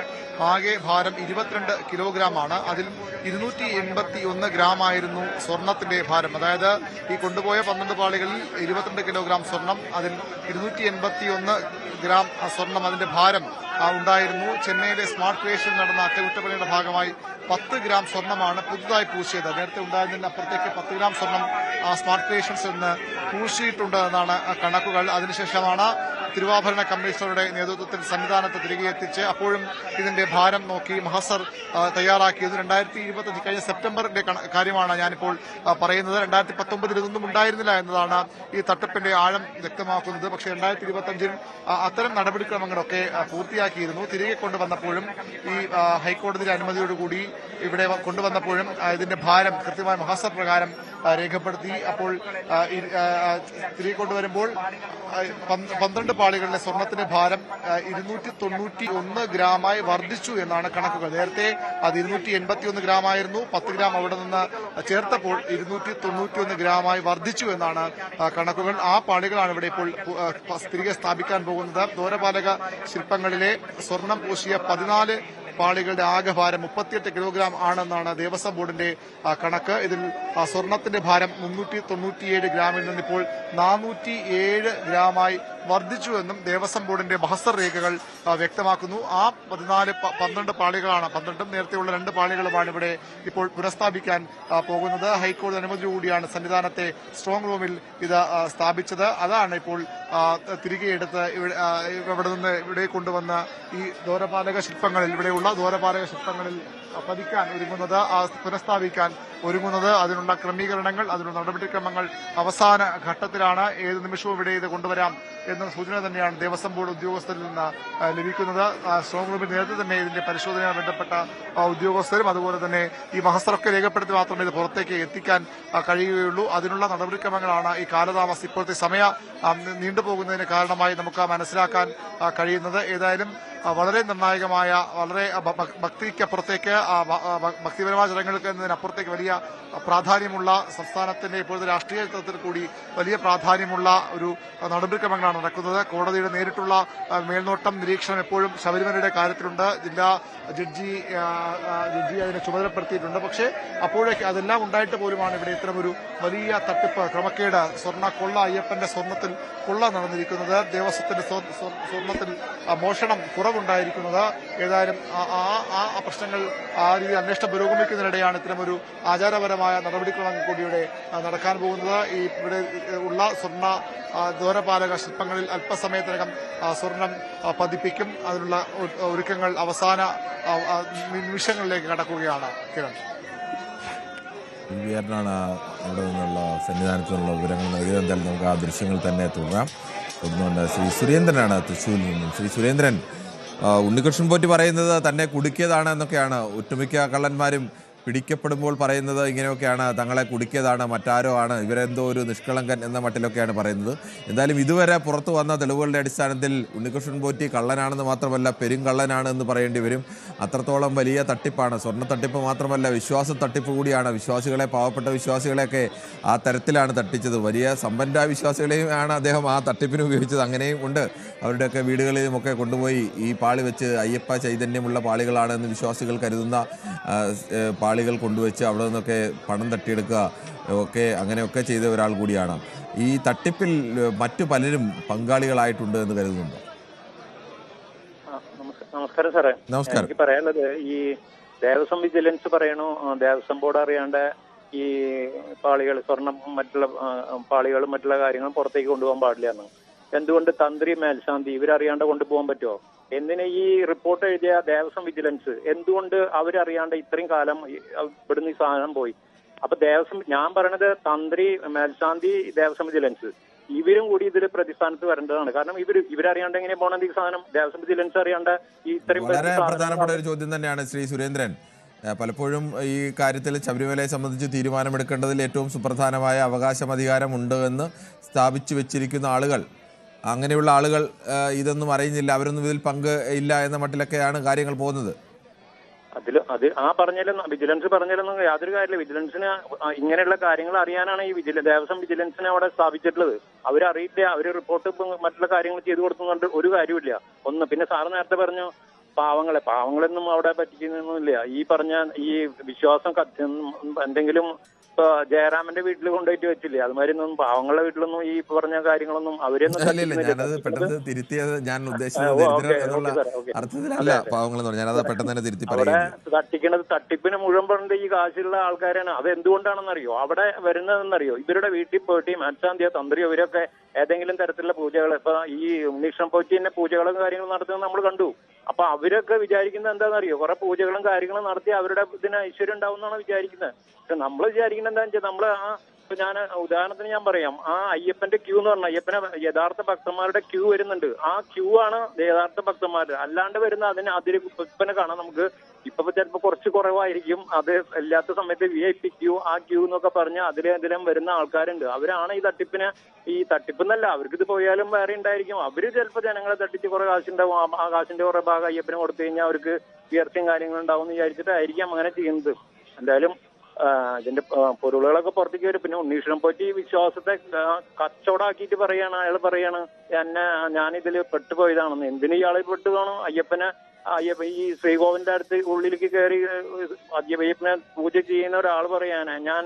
ആകെ ഭാരം 22 കിലോഗ്രാമാണ്. അതിൽ 281 ഗ്രാം ആയിരുന്നു സ്വർണത്തിന്റെ ഭാരം. അതായത് ഈ കൊണ്ടുപോയ 12 പാളികളിൽ 22 കിലോഗ്രാം സ്വർണം, അതിൽ 281 ഗ്രാം സ്വർണം അതിന്റെ ഭാരം ഉണ്ടായിരുന്നു. ചെന്നൈയിലെ സ്മാർട്ട് ക്രിയേഷൻ നടന്ന അറ്റകുറ്റപ്പണിയുടെ ഭാഗമായി 10 ഗ്രാം സ്വർണമാണ് പുതുതായി പൂശിയത്. നേരത്തെ ഉണ്ടായിരുന്നതിന് അപ്പുറത്തേക്ക് 10 ഗ്രാം സ്വർണം സ്മാർട്ട് ക്രിയേഷൻസ് നിന്ന് പൂശിയിട്ടുണ്ട് എന്നാണ് കണക്കുകൾ. അതിനുശേഷമാണ് തിരുവാഭരണ കമ്മീഷണറുടെ നേതൃത്വത്തിൽ സന്നിധാനത്ത് തിരികെ എത്തിച്ച് അപ്പോഴും ഇതിന്റെ ഭാരം നോക്കി മഹസർ തയ്യാറാക്കിയത്. 2025 കഴിഞ്ഞ സെപ്റ്റംബറിന്റെ കാര്യമാണ് ഞാനിപ്പോൾ പറയുന്നത്. 2019 ഇതൊന്നും ഉണ്ടായിരുന്നില്ല എന്നതാണ് ഈ തട്ടിപ്പിന്റെ ആഴം വ്യക്തമാക്കുന്നത്. പക്ഷേ 2025 അത്തരം നടപടിക്രമങ്ങളൊക്കെ പൂർത്തിയാക്കിയിരുന്നു. തിരികെ കൊണ്ടുവന്നപ്പോഴും ഈ ഹൈക്കോടതിയുടെ അനുമതിയോടുകൂടി ഇവിടെ കൊണ്ടുവന്നപ്പോഴും ഇതിന്റെ ഭാരം കൃത്യമായ മഹസർ പ്രകാരം രേഖപ്പെടുത്തി. അപ്പോൾ തിരികെ കൊണ്ടുവരുമ്പോൾ 12 പാളികളിലെ സ്വർണത്തിന്റെ ഭാരം 291 ഗ്രാമായി വർദ്ധിച്ചു എന്നാണ് കണക്കുകൾ. നേരത്തെ അത് 281 ഗ്രാമായിരുന്നു. 10 ഗ്രാം അവിടെ നിന്ന് ചേർത്തപ്പോൾ 291 ഗ്രാമായി വർദ്ധിച്ചു എന്നാണ് കണക്കുകൾ. ആ പാളികളാണ് ഇവിടെ ഇപ്പോൾ തിരികെ സ്ഥാപിക്കാൻ പോകുന്നത്. ദ്വാരപാലക ശില്പങ്ങളിലെ സ്വർണം പൂശിയ 14 പാളികളുടെ ആകെ ഭാരം 38 കിലോഗ്രാം ആണെന്നാണ് ദേവസ്വം ബോർഡിന്റെ കണക്ക്. ഇതിൽ സ്വർണത്തിന്റെ ഭാരം 397 ഗ്രാമിൽ നിന്നിപ്പോൾ 407 ഗ്രാമായി വർദ്ധിച്ചുവെന്നും ദേവസ്വം ബോർഡിന്റെ മഹസർ രേഖകൾ വ്യക്തമാക്കുന്നു. ആ 12 പാളികളാണ്, 12 നേരത്തെയുള്ള 2 പാളികളുമാണ് ഇവിടെ ഇപ്പോൾ പുനഃസ്ഥാപിക്കാൻ പോകുന്നത്. ഹൈക്കോടതി അനുമതിയോടുകൂടിയാണ് സന്നിധാനത്തെ സ്ട്രോങ് റൂമിൽ ഇത് സ്ഥാപിച്ചത്. അതാണ് ഇപ്പോൾ തിരികെ എടുത്ത് ഇവിടെ നിന്ന് ഇവിടെ കൊണ്ടുവന്ന ഈ ദ്വാരപാലക ശില്പങ്ങളിൽ, ഇവിടെയുള്ള ദ്വാരപാലക ശില്പങ്ങളിൽ പതിക്കാൻ ഒരുങ്ങുന്നത്, പുനഃസ്ഥാപിക്കാൻ ഒരുങ്ങുന്നത്. അതിനുള്ള ക്രമീകരണങ്ങൾ, അതിനുള്ള നടപടിക്രമങ്ങൾ അവസാന ഘട്ടത്തിലാണ്. ഏത് നിമിഷവും ഇവിടെ ഇത് കൊണ്ടുവരാം എന്ന സൂചന തന്നെയാണ് ദേവസ്വം ബോർഡ് ഉദ്യോഗസ്ഥരിൽ നിന്ന് ലഭിക്കുന്നത്. സ്ട്രോങ് റൂമിൽ നേരത്തെ തന്നെ ഇതിന്റെ പരിശോധനയുമായി ബന്ധപ്പെട്ട ഉദ്യോഗസ്ഥരും അതുപോലെ തന്നെ ഈ മഹസറൊക്കെ രേഖപ്പെടുത്തി മാത്രമേ ഇത് പുറത്തേക്ക് എത്തിക്കാൻ കഴിയുകയുള്ളൂ. അതിനുള്ള നടപടിക്രമങ്ങളാണ് ഈ കാലതാമസം, ഇപ്പോഴത്തെ സമയ നീണ്ടുപോകുന്നതിന് കാരണമായി നമുക്ക് മനസ്സിലാക്കാൻ കഴിയുന്നത്. ഏതായാലും വളരെ നിർണായകമായ, വളരെ ഭക്തിക്കപ്പുറത്തേക്ക്, ഭക്തിപരമായ ചടങ്ങുകൾക്ക് എന്നതിനപ്പുറത്തേക്ക് വലിയ പ്രാധാന്യമുള്ള, സംസ്ഥാനത്തിന്റെ ഇപ്പോഴത്തെ രാഷ്ട്രീയ ചരിത്രത്തിൽ കൂടി വലിയ പ്രാധാന്യമുള്ള ഒരു നടപടിക്രമങ്ങളാണ് നടക്കുന്നത്. കോടതിയുടെ നേരിട്ടുള്ള മേൽനോട്ടം, നിരീക്ഷണം എപ്പോഴും ശബരിമലയുടെ കാര്യത്തിലുണ്ട്. ജില്ലാ ജഡ്ജി അതിനെ ചുമതലപ്പെടുത്തിയിട്ടുണ്ട്. പക്ഷേ അപ്പോഴേക്ക് അതെല്ലാം ഉണ്ടായിട്ട് പോലുമാണ് ഇവിടെ ഇത്തരമൊരു വലിയ തട്ടിപ്പ്, ക്രമക്കേട്, സ്വർണ്ണ കൊള്ള, അയ്യപ്പന്റെ സ്വർണ്ണത്തിൽ കൊള്ള നടന്നിരിക്കുന്നത്, ദേവസ്വത്തിന്റെ സ്വർണ്ണത്തിൽ മോഷണം കുറവുണ്ടായിരിക്കുന്നത്. ഏതായാലും ആ പ്രശ്നങ്ങൾ ആ രീതിയിൽ അന്വേഷണം പുരോഗമിക്കുന്നതിനിടെയാണ് ഇത്തരമൊരു ആചാരപരമായ നടപടിക്രമങ്ങൾ കൂടി ഇവിടെ നടക്കാൻ പോകുന്നത്. ഈ ഇവിടെ ഉള്ള സ്വർണ്ണ ദ്വാരപാലക ശില്പങ്ങളിൽ അല്പസമയത്തിനകം സ്വർണം പതിപ്പിക്കും. അതിനുള്ള ഒരുക്കങ്ങൾ അവസാന നിമിഷങ്ങളിലേക്ക് കടക്കുകയാണ്. കിരൺ ാണ് അവിടെ നിന്നുള്ള സന്നിധാനത്തു നിന്നുള്ള വിവരങ്ങൾ നൽകിയത്. എന്തായാലും നമുക്ക് ആ ദൃശ്യങ്ങൾ തന്നെ തുടരാം. തുടർന്നുകൊണ്ട് ശ്രീ സുരേന്ദ്രനാണ് തൃശ്ശൂരിൽ നിന്നും. ശ്രീ സുരേന്ദ്രൻ, ഉണ്ണികൃഷ്ണൻ പോറ്റി പറയുന്നത് തന്നെ കുടുക്കിയതാണ് എന്നൊക്കെയാണ്. ഒട്ടുമിക്ക കള്ളന്മാരും പിടിക്കപ്പെടുമ്പോൾ പറയുന്നത് ഇങ്ങനെയൊക്കെയാണ്, തങ്ങളെ കുടുക്കിയതാണ്, മറ്റാരോ ആണ്, ഇവരെന്തോ ഒരു നിഷ്കളങ്കൻ എന്ന മട്ടിലൊക്കെയാണ് പറയുന്നത്. എന്തായാലും ഇതുവരെ പുറത്തു വന്ന തെളിവുകളുടെ അടിസ്ഥാനത്തിൽ ഉണ്ണികൃഷ്ണൻ പോറ്റി കള്ളനാണെന്ന് മാത്രമല്ല പെരുങ്കള്ളനാണ് എന്ന് പറയേണ്ടി വരും. അത്രത്തോളം വലിയ തട്ടിപ്പാണ്. സ്വർണ്ണ തട്ടിപ്പ് മാത്രമല്ല, വിശ്വാസ തട്ടിപ്പ് കൂടിയാണ്. വിശ്വാസികളെ, പാവപ്പെട്ട വിശ്വാസികളെയൊക്കെ ആ തരത്തിലാണ് തട്ടിച്ചത്. വലിയ സമ്പന്ന വിശ്വാസികളെയുമാണ് അദ്ദേഹം ആ തട്ടിപ്പിന് ഉപയോഗിച്ചത്. അങ്ങനെയും ഉണ്ട്. അവരുടെയൊക്കെ വീടുകളിലുമൊക്കെ കൊണ്ടുപോയി ഈ പാളി വെച്ച് അയ്യപ്പ ചൈതന്യമുള്ള പാളികളാണെന്ന് വിശ്വാസികൾ കരുതുന്ന പാളികൾ കൊണ്ടുവച്ച് അവിടെ നിന്നൊക്കെ പണം തട്ടിയെടുക്കുക ഒക്കെ, അങ്ങനെയൊക്കെ ചെയ്ത ഒരാൾ കൂടിയാണ്. ഈ തട്ടിപ്പിൽ മറ്റു പലരും പങ്കാളികളായിട്ടുണ്ട് എന്ന് കരുതുന്നുണ്ടോ? നമസ്കാരം സാറേ. നമസ്കാരം. എനിക്ക് പറയാനുള്ളത്, ഈ ദേവസ്വം വിജിലൻസ് പറയണു ദേവസ്വം ബോർഡ് അറിയാണ്ട് ഈ പാളികൾ, സ്വർണം, മറ്റുള്ള പാളികളും മറ്റുള്ള കാര്യങ്ങളും പുറത്തേക്ക് കൊണ്ടുപോകാൻ പാടില്ല എന്ന്. എന്തുകൊണ്ട് തന്ത്രി, മേൽശാന്തി ഇവരറിയാണ്ട് കൊണ്ടുപോകാൻ പറ്റുമോ? എന്തിന് ഈ റിപ്പോർട്ട് എഴുതിയ ദേവസ്വം വിജിലൻസ് എന്തുകൊണ്ട് അവരറിയാണ്ട് ഇത്രയും കാലം ഇവിടുന്ന് ഈ സാധനം പോയി? അപ്പൊ ഞാൻ പറയണത് തന്ത്രി, മേൽശാന്തി, ദേവസ്വം വിജിലൻസ് ഇവരും കൂടി ഇതിൽ പ്രതിസ്ഥാനത്ത് വരേണ്ടതാണ്. കാരണം ഇവരറിയാണ്ട് എങ്ങനെ പോകണം ഈ സാധനം? ദേവസ്വം വിജിലൻസ് അറിയാണ്ട് ഈ ഇത്രയും വളരെ പ്രധാനപ്പെട്ട ഒരു ചോദ്യം തന്നെയാണ് ശ്രീ സുരേന്ദ്രൻ. പലപ്പോഴും ഈ കാര്യത്തിൽ ശബരിമലയെ സംബന്ധിച്ച് തീരുമാനമെടുക്കേണ്ടതിൽ ഏറ്റവും സുപ്രധാനമായ അവകാശമധികാരം ഉണ്ട് എന്ന് സ്ഥാപിച്ചു വെച്ചിരിക്കുന്ന ആളുകൾ, അങ്ങനെയുള്ള ആളുകൾ ഇതൊന്നും അറിയുന്നില്ല, അവരൊന്നും ഇതിൽ പങ്ക് ഇല്ല എന്ന മട്ടിലൊക്കെയാണ് കാര്യങ്ങൾ പോകുന്നത്. വിജിലൻസ് പറഞ്ഞാലൊന്നും യാതൊരു കാര്യമില്ല. വിജിലൻസിന് ഇങ്ങനെയുള്ള കാര്യങ്ങൾ അറിയാനാണ് ഈ ദേവസ്വം വിജിലൻസിനെ അവിടെ സ്ഥാപിച്ചിട്ടുള്ളത്. അവരറിയില്ല, അവര് റിപ്പോർട്ട് മറ്റുള്ള കാര്യങ്ങൾ ചെയ്തു കൊടുക്കുന്നുണ്ട്, ഒരു കാര്യമില്ല. പിന്നെ സാറ് നേരത്തെ പറഞ്ഞു പാവങ്ങളൊന്നും അവിടെ പറ്റിക്കുന്നൊന്നുമില്ല. ഈ പറഞ്ഞ ഈ വിശ്വാസം എന്തെങ്കിലും ഇപ്പൊ ജയറാമന്റെ വീട്ടിൽ കൊണ്ടുപോയിട്ട് വെച്ചില്ലേ, അതുമാതിരിയൊന്നും പാവങ്ങളുടെ വീട്ടിലൊന്നും ഈ പറഞ്ഞ കാര്യങ്ങളൊന്നും അവരൊന്നും പെട്ടെന്ന് തിരുത്തിയത് ഞാൻ ഉദ്ദേശിച്ചത് അർത്ഥത്തിലല്ല പാവങ്ങളെന്ന് പറഞ്ഞാൽ അത് പെട്ടെന്ന് തന്നെ തിരുത്തി തട്ടിക്കണത്. തട്ടിപ്പിന് മുഴുവൻ പറഞ്ഞ ഈ കാശുള്ള ആൾക്കാരാണ്. അത് എന്തുകൊണ്ടാണെന്നറിയോ? അവിടെ വരുന്നതെന്നറിയോ? ഇവരുടെ വീട്ടിൽ പോയിട്ട് മേൽശാന്തിയോ തന്ത്രിയോ ഇവരൊക്കെ ഏതെങ്കിലും തരത്തിലുള്ള പൂജകൾ, ഇപ്പൊ ഈ ഉണ്ണീഷ്ണം പോയിട്ട് തന്നെ പൂജകളും കാര്യങ്ങളും നടത്തുന്നത് നമ്മൾ കണ്ടു. അപ്പൊ അവരൊക്കെ വിചാരിക്കുന്നത് എന്താണെന്നറിയോ? കുറെ പൂജകളും കാര്യങ്ങളും നടത്തി അവരുടെ ഇതിന് ഐശ്വര്യം ഉണ്ടാവും എന്നാണ് വിചാരിക്കുന്നത്. പക്ഷെ നമ്മൾ വിചാരിക്കുന്നത് എന്താണെന്ന് വെച്ചാൽ നമ്മള് ഉദാഹരണത്തിന് ഞാൻ പറയാം, ആ അയ്യപ്പന്റെ ക്യൂ എന്ന് പറഞ്ഞാൽ അയ്യപ്പനെ യഥാർത്ഥ ഭക്തന്മാരുടെ ക്യൂ വരുന്നുണ്ട്. ആ ക്യൂ ആണ് യഥാർത്ഥ ഭക്തന്മാർ. അല്ലാണ്ട് വരുന്ന അതിന് വിൽപ്പന കാണാം നമുക്ക്. ഇപ്പൊ ചിലപ്പോ കുറച്ച് കുറവായിരിക്കും. അത് എല്ലാത്ത സമയത്ത് VIP ക്യൂ, ആ ക്യൂ എന്നൊക്കെ പറഞ്ഞ് അതിലും വരുന്ന ആൾക്കാരുണ്ട്. അവരാണ് ഈ തട്ടിപ്പെന്നല്ല, അവർക്ക് ഇത് പോയാലും വേറെ ഉണ്ടായിരിക്കും. അവര് ചിലപ്പോ ജനങ്ങളെ തട്ടിച്ച് കുറെ കാശുണ്ടാവും. ആ കാശിന്റെ കുറെ ഭാഗം അയ്യപ്പന് കൊടുത്തു കഴിഞ്ഞാൽ അവർക്ക് ഉയർച്ചയും കാര്യങ്ങളും ഉണ്ടാവും എന്ന് വിചാരിച്ചിട്ടായിരിക്കാം അങ്ങനെ ചെയ്യുന്നത്. എന്തായാലും ഇതിന്റെ പൊരുളുകളൊക്കെ പുറത്തേക്ക് വരും. പിന്നെ ഉണ്ണീഷ്ണം പോറ്റി വിശ്വാസത്തെ കച്ചവടാക്കിയിട്ട് അയാൾ പറയാണ് ഞാനിതിൽ പെട്ടുപോയതാണെന്ന്. എന്തിന് ഇയാളെ പെട്ടുപോകണം? ഈ ശ്രീകോവിലിന്റെ അടുത്ത് ഉള്ളിലേക്ക് കയറി അയ്യപ്പനെ പൂജ ചെയ്യുന്ന ഒരാൾ പറയാനാ ഞാൻ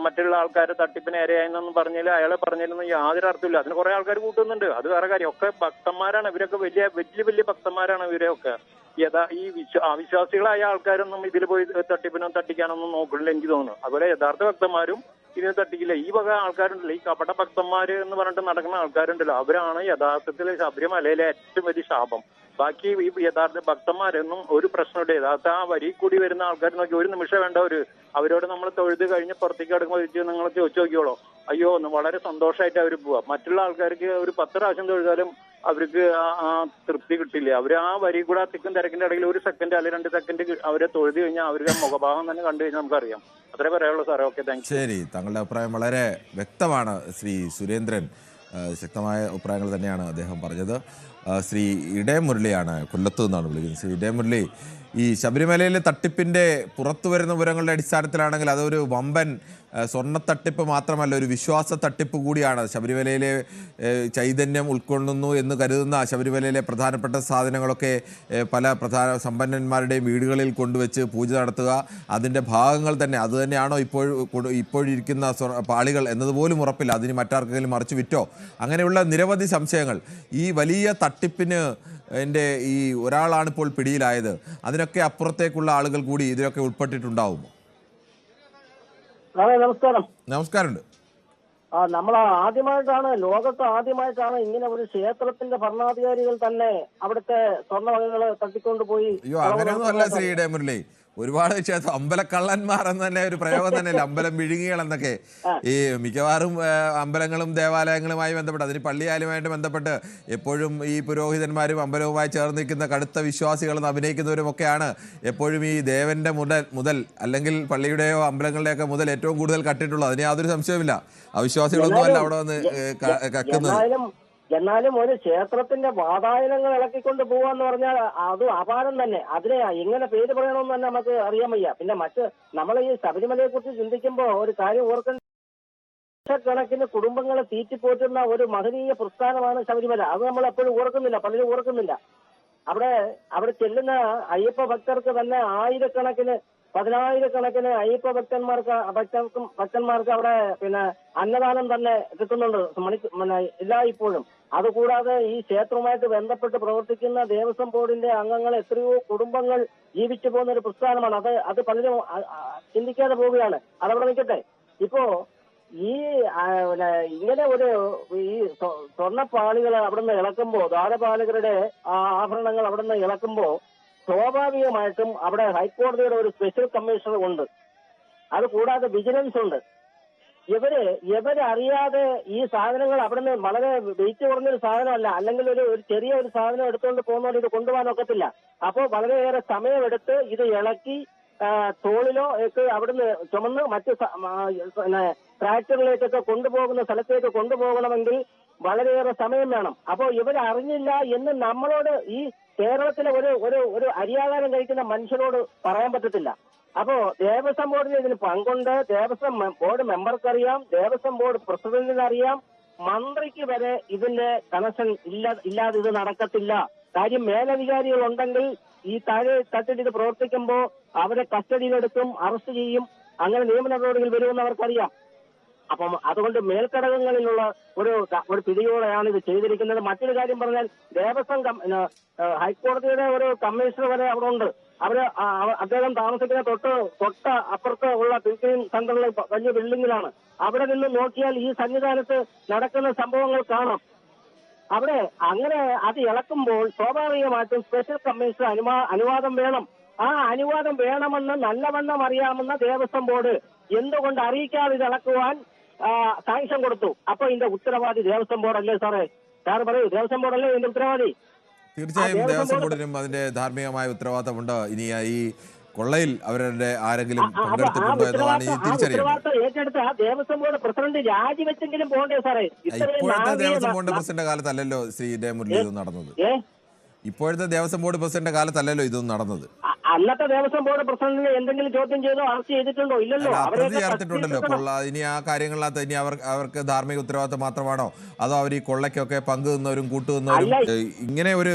മറ്റുള്ള ആൾക്കാരെ തട്ടിപ്പിന് ഇരയായെന്നൊന്നും പറഞ്ഞാൽ അയാളെ പറഞ്ഞാലൊന്നും യാതൊരു അർത്ഥമില്ല. അതിന് കുറെ ആൾക്കാർ കൂട്ടുന്നുണ്ട്, അത് വേറെ കാര്യം. ഒക്കെ ഭക്തന്മാരാണ് ഇവരൊക്കെ, വലിയ ഭക്തന്മാരാണ് ഇവരെയൊക്കെ. ഈ അവിശ്വാസികളായ ആൾക്കാരൊന്നും ഇതിൽ പോയി തട്ടിക്കാനൊന്നും നോക്കില്ല എനിക്ക് തോന്നുന്നു. അതുപോലെ യഥാർത്ഥ ഭക്തന്മാരും ഇതിനെ തട്ടിക്കില്ല. ഈ വക ആൾക്കാരുണ്ടല്ലോ, ഈ കപട ഭക്തന്മാര് എന്ന് പറഞ്ഞിട്ട് നടക്കുന്ന ആൾക്കാരുണ്ടല്ലോ, അവരാണ് യഥാർത്ഥത്തിൽ ശബരിമലയിലെ ഏറ്റവും വലിയ ശാപം. ബാക്കി ഈ യഥാർത്ഥ ഭക്തന്മാരൊന്നും ഒരു പ്രശ്നമില്ല. യഥാർത്ഥ ആ വരി കൂടി വരുന്ന ആൾക്കാർ നോക്കി ഒരു നിമിഷം വേണ്ട അവരോട് നമ്മൾ തൊഴുത് കഴിഞ്ഞ് പുറത്തേക്ക് അടുക്കുമ്പോൾ നിങ്ങൾ ചോദിച്ചു നോക്കിയോളോ, അയ്യോ വളരെ സന്തോഷമായിട്ട് അവർ പോവാ. മറ്റുള്ള ആൾക്കാർക്ക് ഒരു 10 പ്രാവശ്യം തൊഴുതാലും അവർക്ക് ആ തൃപ്തി കിട്ടില്ല. അവർ ആ വരി കൂടെ തിരക്കിന്റെ ഇടയിൽ 1 സെക്കൻഡ് അല്ലെങ്കിൽ 2 സെക്കൻഡ് അവരെ തൊഴുത് കഴിഞ്ഞാൽ അവരുടെ മുഖഭാവം തന്നെ കണ്ടു കഴിഞ്ഞാൽ നമുക്കറിയാം. അത്രേ പറയാനുള്ളൂ സാറേ. Okay, thank you. ശരി, താങ്കളുടെ അഭിപ്രായം വളരെ വ്യക്തമാണ് ശ്രീ സുരേന്ദ്രൻ. ശക്തമായ അഭിപ്രായങ്ങൾ തന്നെയാണ് അദ്ദേഹം പറഞ്ഞത്. ശ്രീ ഇടയം മുരളിയാണ്, കൊല്ലത്ത് നിന്നാണ് വിളിക്കുന്നത്. ശ്രീ ഇടയം മുരളി, ഈ ശബരിമലയിലെ തട്ടിപ്പിൻ്റെ പുറത്തു വരുന്ന വിവരങ്ങളുടെ അടിസ്ഥാനത്തിലാണെങ്കിൽ അതൊരു വമ്പൻ സ്വർണ്ണത്തട്ടിപ്പ് മാത്രമല്ല, ഒരു വിശ്വാസ തട്ടിപ്പ് കൂടിയാണ്. ശബരിമലയിലെ ചൈതന്യം ഉൾക്കൊള്ളുന്നു എന്ന് കരുതുന്ന ശബരിമലയിലെ പ്രധാനപ്പെട്ട സാധനങ്ങളൊക്കെ പല പ്രധാന സമ്പന്നന്മാരുടെയും വീടുകളിൽ കൊണ്ടുവച്ച് പൂജ നടത്തുക, അതിൻ്റെ ഭാഗങ്ങൾ തന്നെ അത് തന്നെയാണോ ഇപ്പോഴിരിക്കുന്ന പാളികൾ എന്നതുപോലും ഉറപ്പില്ല. അതിന് മറ്റാർക്കെങ്കിലും മറിച്ച് വിറ്റോ? അങ്ങനെയുള്ള നിരവധി സംശയങ്ങൾ. ഈ വലിയ തട്ടിപ്പിന് ഈ ഒരാളാണ് ഇപ്പോൾ പിടിയിലായത്. അതിനൊക്കെ അപ്പുറത്തേക്കുള്ള ആളുകൾ കൂടി ഇതിലൊക്കെ ഉൾപ്പെട്ടിട്ടുണ്ടാവുമോ? നമസ്കാരം. നമസ്കാരമുണ്ട്. നമ്മൾ ലോകത്ത് ആദ്യമായിട്ടാണ് ഇങ്ങനെ ഒരു ക്ഷേത്രത്തിന്റെ ഭരണാധികാരികൾ തന്നെ അവിടുത്തെ സ്വർണ്ണവകകൾ തട്ടിക്കൊണ്ടുപോയി. അയ്യോ, അങ്ങനെയൊന്നും അല്ല ശ്രീ ഇടയം മുരളി. ഒരുപാട് അമ്പലക്കള്ളന്മാർ എന്ന് തന്നെ ഒരു പ്രയോഗം തന്നെയല്ല, അമ്പലം വിഴുങ്ങികൾ എന്നൊക്കെ. ഈ മിക്കവാറും അമ്പലങ്ങളും ദേവാലയങ്ങളുമായി ബന്ധപ്പെട്ട്, അതിന് പള്ളിയാലുമായിട്ട് ബന്ധപ്പെട്ട് എപ്പോഴും ഈ പുരോഹിതന്മാരും അമ്പലവുമായി ചേർന്ന് നിൽക്കുന്ന കടുത്ത വിശ്വാസികളും അഭിനയിക്കുന്നവരും ഒക്കെയാണ് എപ്പോഴും ഈ ദേവന്റെ മുതൽ അല്ലെങ്കിൽ പള്ളിയുടെയോ അമ്പലങ്ങളുടെയൊക്കെ മുതൽ ഏറ്റവും കൂടുതൽ കട്ടിട്ടുള്ളത്. അതിന് യാതൊരു സംശയവുമില്ല. അവിശ്വാസികളൊന്നും അല്ല അവിടെ വന്ന് കക്കുന്നത്. എന്നാലും ഒരു ക്ഷേത്രത്തിന്റെ വാതായനങ്ങൾ ഇളക്കിക്കൊണ്ട് പോവാന്ന് പറഞ്ഞാൽ അത് അപാരം തന്നെ. അതിനെ എങ്ങനെ പേര് പറയണമെന്ന് തന്നെ നമുക്ക് അറിയാൻ വയ്യ. പിന്നെ നമ്മൾ ഈ ശബരിമലയെ കുറിച്ച് ചിന്തിക്കുമ്പോൾ ഒരു കാര്യം ഓർക്കേണ്ട, ലക്ഷക്കണക്കിന് കുടുംബങ്ങളെ തീറ്റിപ്പോറ്റുന്ന ഒരു മഹനീയ പ്രസ്ഥാനമാണ് ശബരിമല. അത് നമ്മൾ എപ്പോഴും ഓർക്കുന്നില്ല, പലരും ഓർക്കുന്നില്ല. അവിടെ ചെല്ലുന്ന അയ്യപ്പ ഭക്തർക്ക് തന്നെ പതിനായിരക്കണക്കിന് അയ്യപ്പ ഭക്തന്മാർക്ക് അവിടെ അന്നദാനം തന്നെ കിട്ടുന്നുണ്ട് എല്ലായ്പ്പോഴും. അതുകൂടാതെ ഈ ക്ഷേത്രവുമായിട്ട് ബന്ധപ്പെട്ട് പ്രവർത്തിക്കുന്ന ദേവസ്വം ബോർഡിന്റെ അംഗങ്ങൾ എത്രയോ കുടുംബങ്ങൾ ജീവിച്ചു പോകുന്ന ഒരു പ്രസ്ഥാനമാണ്. അത് പലരും ചിന്തിക്കാതെ പോവുകയാണ്. അതവിടെ നിൽക്കട്ടെ. ഇപ്പോ ഈ ഇങ്ങനെ ഒരു ഈ സ്വർണ്ണപ്പാളികൾ അവിടുന്ന് ഇളക്കുമ്പോ, ദ്വാരപാലകരുടെ ആഭരണങ്ങൾ അവിടുന്ന് ഇളക്കുമ്പോ സ്വാഭാവികമായിട്ടും അവിടെ ഹൈക്കോടതിയുടെ ഒരു സ്പെഷ്യൽ കമ്മീഷണർ ഉണ്ട്. അത് കൂടാതെ വിജിലൻസ് ഉണ്ട്. ഇവരറിയാതെ ഈ സാധനങ്ങൾ അവിടുന്ന് വളരെ വെയിറ്റ് കുറഞ്ഞൊരു സാധനമല്ല, അല്ലെങ്കിൽ ഒരു ചെറിയ ഒരു സാധനം എടുത്തുകൊണ്ട് പോകുന്നവർ ഇത് കൊണ്ടുപോകാൻ ഒക്കത്തില്ല. അപ്പോൾ വളരെയേറെ സമയമെടുത്ത് ഇത് ഇളക്കി തോളിലോ ഒക്കെ അവിടുന്ന് ചുമന്ന് മറ്റ് ട്രാക്ടറിലേക്കൊക്കെ കൊണ്ടുപോകുന്ന സ്ഥലത്തേക്ക് കൊണ്ടുപോകണമെങ്കിൽ വളരെയേറെ സമയം വേണം. അപ്പോൾ ഇവരറിഞ്ഞില്ല എന്ന് നമ്മളോട്, ഈ കേരളത്തിലെ ഒരു അരിയാഹാരം കഴിക്കുന്ന മനുഷ്യരോട് പറയാൻ പറ്റത്തില്ല. അപ്പോ ദേവസ്വം ബോർഡിന് ഇതിന് പങ്കുണ്ട്. ദേവസ്വം ബോർഡ് മെമ്പർക്കറിയാം, ദേവസ്വം ബോർഡ് പ്രസിഡന്റിന് അറിയാം, മന്ത്രിക്ക് വരെ ഇതിന്റെ കണക്ഷൻ ഇല്ലാതെ ഇത് നടക്കത്തില്ല. കാര്യം മേലധികാരികൾ ഉണ്ടെങ്കിൽ ഈ താഴെ തട്ടിൽ ഇത് പ്രവർത്തിക്കുമ്പോ അവരെ കസ്റ്റഡിയിലെടുക്കും, അറസ്റ്റ് ചെയ്യും, അങ്ങനെ നിയമ നടപടികൾ വരുമെന്ന് അവർക്കറിയാം. അപ്പം അതുകൊണ്ട് മേൽഘടകങ്ങളിലുള്ള ഒരു പിടിയോടെയാണ് ഇത് ചെയ്തിരിക്കുന്നത്. മറ്റൊരു കാര്യം പറഞ്ഞാൽ ദേവസ്വം ഹൈക്കോടതിയുടെ ഒരു കമ്മീഷണർ വരെ അവിടെ ഉണ്ട്. അദ്ദേഹം താമസിക്കുന്ന തൊട്ട അപ്പുറത്ത് ഉള്ള ടീച്ചിങ് സെന്ററിൽ വലിയ ബിൽഡിങ്ങിലാണ്. അവിടെ നിന്ന് നോക്കിയാൽ ഈ സന്നിധാനത്ത് നടക്കുന്ന സംഭവങ്ങൾ കാണാം. അവിടെ അങ്ങനെ അത് ഇളക്കുമ്പോൾ സ്വാഭാവികമായിട്ടും സ്പെഷ്യൽ കമ്മീഷണർ അനുവാദം വേണം. ആ അനുവാദം വേണമെന്ന് നല്ലവണ്ണം അറിയാമെന്ന ദേവസ്വം ബോർഡ് എന്തുകൊണ്ട് അറിയിക്കാതെ ഇത് ഇളക്കുവാൻ സാങ്ഷൻ കൊടുത്തു? അപ്പൊ ഇതിന്റെ ഉത്തരവാദി ദേവസ്വം ബോർഡല്ലേ സാറേ? സാർ പറയൂ, ദേവസ്വം ബോർഡല്ലേ ഇതിന്റെ ഉത്തരവാദി? തീർച്ചയായും ദേവസ്വം ബോർഡിനും അതിന്റെ ധാർമ്മികമായ ഉത്തരവാദിത്തമുണ്ട്. ഇനി ഈ കൊള്ളയിൽ അവരുടെ ആരെങ്കിലും പങ്കെടുത്തിട്ടുണ്ടോ എന്നതാണ് ഈ തിരിച്ചറിയുന്നത്. ഏറ്റെടുത്ത ദേവസ്വം ബോർഡ് പ്രസിഡന്റ് രാജിവെച്ചെങ്കിലും പോകണ്ടേ സാറേ? ഇപ്പോഴത്തെ ദേവസ്വം ബോർഡ് പ്രസിഡന്റ് കാലത്തല്ലല്ലോ ശ്രീ മുരളി ഇതൊന്നും നടന്നത്. ഇപ്പോഴത്തെ ദേവസ്വം ബോർഡ് പ്രസിഡന്റ് കാലത്തല്ലല്ലോ ഇതൊന്നും നടന്നത്. അന്നത്തെ ദേവസ്വം ബോർഡ് പ്രസിഡന്റിനെ എന്തെങ്കിലും ചോദ്യം ചെയ്തോ അറസ്റ്റ് ചെയ്തിട്ടുണ്ടോ? ഇല്ലല്ലോ. ചേർത്തിട്ടുണ്ടല്ലോ. ഇനി ആ കാര്യങ്ങളിനകത്ത് ഇനി അവർക്ക് ധാർമ്മിക ഉത്തരവാദിത്തം മാത്രമാണോ, അതോ അവർ ഈ കൊള്ളയ്ക്കൊക്കെ പങ്കുനിന്നവരും കൂട്ടുനിന്നവരും? ഇങ്ങനെ ഒരു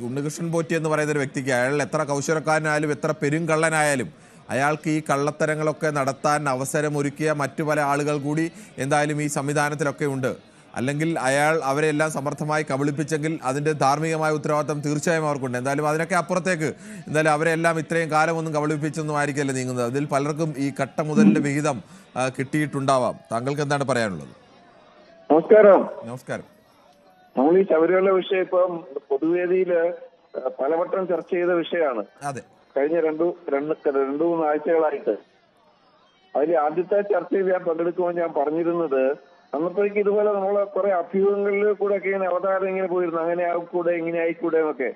ഉണ്ണികൃഷ്ണൻ പോറ്റി എന്ന് പറയുന്ന ഒരു വ്യക്തിക്ക്, അയാൾ എത്ര കൗശലക്കാരനായാലും എത്ര പെരുങ്കള്ളനായാലും അയാൾക്ക് ഈ കള്ളത്തരങ്ങളൊക്കെ നടത്താൻ അവസരമൊരുക്കിയ മറ്റു പല ആളുകൾ കൂടി എന്തായാലും ഈ സംവിധാനത്തിലൊക്കെ ഉണ്ട്. അല്ലെങ്കിൽ അയാൾ അവരെല്ലാം സമർത്ഥമായി കബളിപ്പിച്ചെങ്കിൽ അതിൻ്റെ ധാർമ്മികമായ ഉത്തരവാദിത്തം തീർച്ചയായും അവർക്കുണ്ട്. എന്തായാലും അതിനൊക്കെ അപ്പുറത്തേക്ക് എന്തായാലും അവരെല്ലാം ഇത്രയും കാലമൊന്നും കബളിപ്പിച്ചൊന്നും ആയിരിക്കില്ല നീങ്ങുന്നത്. അതിൽ പലർക്കും ഈ കട്ട മുതലിൻ്റെ വിഹിതം കിട്ടിയിട്ടുണ്ടാവാം. താങ്കൾക്ക് എന്താണ് പറയാനുള്ളത്? നമസ്കാരം. നമ്മൾ ഈ ശബരിമല വിഷയം ഇപ്പം പൊതുവേദിയിൽ പലവട്ടം ചർച്ച ചെയ്ത വിഷയമാണ്. അതെ, കഴിഞ്ഞ രണ്ടു മൂന്ന് ആഴ്ചകളായിട്ട്. അതിൽ ആദ്യത്തെ ചർച്ചയിൽ ഞാൻ പങ്കെടുക്കുമ്പോൾ ഞാൻ പറഞ്ഞിരുന്നത്, അന്നത്തേക്ക് ഇതുപോലെ നമ്മളെ കുറെ അഭ്യൂഹങ്ങളിൽ കൂടെ ഒക്കെ ഇങ്ങനെ അവതാരം ഇങ്ങനെ പോയിരുന്നു, അങ്ങനെ ആയിക്കൂടെ ഇങ്ങനെ ആയിക്കൂടെ എന്നൊക്കെ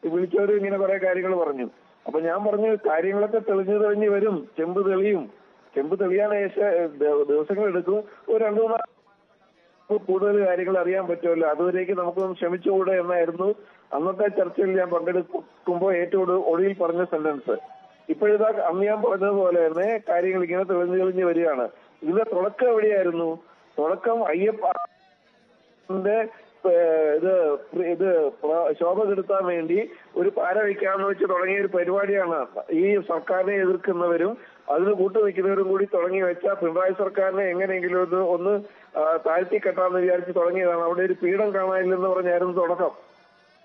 വിളിച്ചവരും ഇങ്ങനെ കുറെ കാര്യങ്ങൾ പറഞ്ഞു. അപ്പൊ ഞാൻ പറഞ്ഞു, കാര്യങ്ങളൊക്കെ തെളിഞ്ഞു വരും, ചെമ്പ് തെളിയാൻ ദിവസങ്ങൾ എടുക്കും. ഒരു 2-3 കൂടുതൽ കാര്യങ്ങൾ അറിയാൻ പറ്റുമല്ലോ, അതുവരേക്ക് നമുക്കൊന്ന് ക്ഷമിച്ചുകൂടെ എന്നായിരുന്നു അന്നത്തെ ചർച്ചയിൽ ഞാൻ പങ്കെടുക്കുമ്പോൾ ഏറ്റവും ഒടുവിൽ പറഞ്ഞ സെന്റൻസ്. ഇപ്പോഴിതാ അന്ന് ഞാൻ പറഞ്ഞതുപോലെ തന്നെ കാര്യങ്ങൾ ഇങ്ങനെ തെളിഞ്ഞു വരികയാണ്. ഇതിന്റെ തുടക്കം എവിടെയായിരുന്നു? തുടക്കം അയ്യപ്പന്റെ ഇത് ശോഭ കെടുത്താൻ വേണ്ടി ഒരു പാര വയ്ക്കാമെന്ന് വെച്ച് തുടങ്ങിയ ഒരു പരിപാടിയാണ്. ഈ സർക്കാരിനെ എതിർക്കുന്നവരും അതിന് കൂട്ടുനിൽക്കുന്നവരും കൂടി തുടങ്ങി വെച്ച പിണറായി സർക്കാരിനെ എങ്ങനെയെങ്കിലും ഒന്ന് താഴ്ത്തി കെട്ടാമെന്ന് വിചാരിച്ച് തുടങ്ങിയതാണ്. അവിടെ ഒരു പീഡം കാണാനില്ലെന്ന് പറഞ്ഞായിരുന്നു തുടക്കം.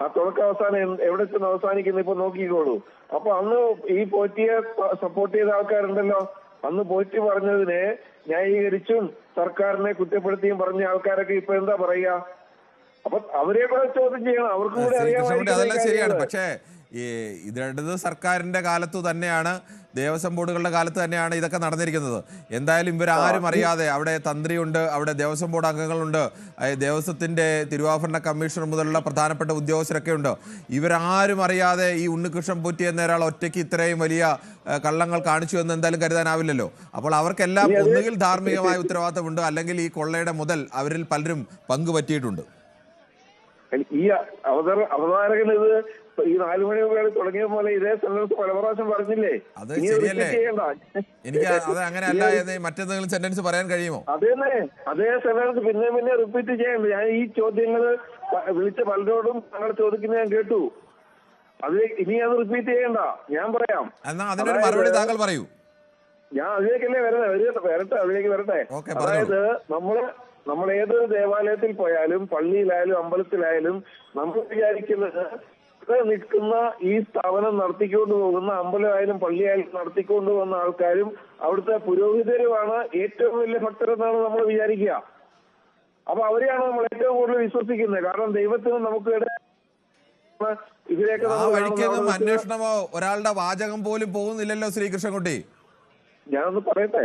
ആ തുടക്കം അവസാനം എവിടെ ചെന്ന് അവസാനിക്കുന്നു ഇപ്പൊ നോക്കിക്കോളൂ. അപ്പൊ അന്ന് ഈ പോറ്റിയെ സപ്പോർട്ട് ചെയ്ത ആൾക്കാരുണ്ടല്ലോ, അന്ന് പോറ്റി പറഞ്ഞതിനെ ന്യായീകരിച്ചും സർക്കാരിനെ കുറ്റപ്പെടുത്തിയും പറഞ്ഞ ആൾക്കാരൊക്കെ ഇപ്പൊ എന്താ പറയാ? അപ്പൊ അവരെ കൂടെ ചോദ്യം ചെയ്യണം, അവർക്ക് കൂടെ അതെല്ലാം ശരിയാണ്. പക്ഷേ ഈ ഇടത് സർക്കാരിന്റെ കാലത്തു തന്നെയാണ്, ദേവസ്വം ബോർഡുകളുടെ കാലത്ത് തന്നെയാണ് ഇതൊക്കെ നടന്നിരിക്കുന്നത്. എന്തായാലും ഇവരാരും അറിയാതെ, അവിടെ തന്ത്രിയുണ്ട്, അവിടെ ദേവസ്വം ബോർഡ് അംഗങ്ങളുണ്ട്, ദേവസ്വത്തിന്റെ തിരുവാഭരണ കമ്മീഷണർ മുതലുള്ള പ്രധാനപ്പെട്ട ഉദ്യോഗസ്ഥരൊക്കെ ഉണ്ട്. ഇവരാരും അറിയാതെ ഈ ഉണ്ണികൃഷ്ണൻ പോറ്റി എന്ന ഒരാൾ ഒറ്റയ്ക്ക് ഇത്രയും വലിയ കള്ളങ്ങൾ കാണിച്ചു എന്ന് എന്തായാലും കരുതാനാവില്ലല്ലോ. അപ്പോൾ അവർക്കെല്ലാം ഒന്നുകിൽ ധാർമ്മികമായ ഉത്തരവാദിത്തമുണ്ട്, അല്ലെങ്കിൽ ഈ കൊള്ളയുടെ മുതൽ അവരിൽ പലരും പങ്കുപറ്റിയിട്ടുണ്ട്. ഈ അവതാരകൻ ഇത് ഈ 4 മണി മുതൽ തുടങ്ങിയ പോലെ ഇതേ സെന്റൻസ് പല പ്രാവശ്യം പറഞ്ഞില്ലേ? അത് ശരിയല്ലേ? എനിക്ക് അത് അങ്ങനെ അല്ല എന്ന് മറ്റെന്തെങ്കിലും സെന്റൻസ് പറയാൻ കഴിയുമോ? അതേ സെന്റൻസ് പിന്നെ റിപ്പീറ്റ് ചെയ്യണ്ട. ഞാൻ ഈ ചോദ്യങ്ങൾ വിളിച്ച പലരോടും താങ്കൾ ചോദിക്കുന്നത് ഞാൻ കേട്ടു. അത് ഇനി അത് റിപ്പീറ്റ് ചെയ്യണ്ട, ഞാൻ പറയാം. എന്നാ അതിനൊരു മറുപടി താങ്കൾ പറയൂ. ഞാൻ അതിലേക്കല്ലേ അതിലേക്ക് വരട്ടെ. അതായത് നമ്മൾ ഏതൊരു ദേവാലയത്തിൽ പോയാലും, പള്ളിയിലായാലും അമ്പലത്തിലായാലും, നമ്മൾ വിചാരിക്കുന്നത് ഇവിടെ നിൽക്കുന്ന ഈ സ്ഥാപനം നടത്തിക്കൊണ്ട് പോകുന്ന അമ്പലമായാലും പള്ളിയായാലും നടത്തിക്കൊണ്ട് പോകുന്ന ആൾക്കാരും അവിടുത്തെ പുരോഹിതരുമാണ് ഏറ്റവും വലിയ ഭക്തരെന്നാണ് നമ്മൾ വിചാരിക്കുക. അപ്പൊ അവരെയാണ് നമ്മൾ ഏറ്റവും കൂടുതൽ വിശ്വസിക്കുന്നത്. കാരണം ദൈവത്തിന് നമുക്ക് ഇതിലേക്ക് ആ വഴിക്കൊന്നും അന്വേഷണമോ ഒരാളുടെ വാചകം പോലും പോകുന്നില്ലല്ലോ ശ്രീകൃഷ്ണൻകുട്ടി. ഞാനൊന്ന് പറയട്ടെ,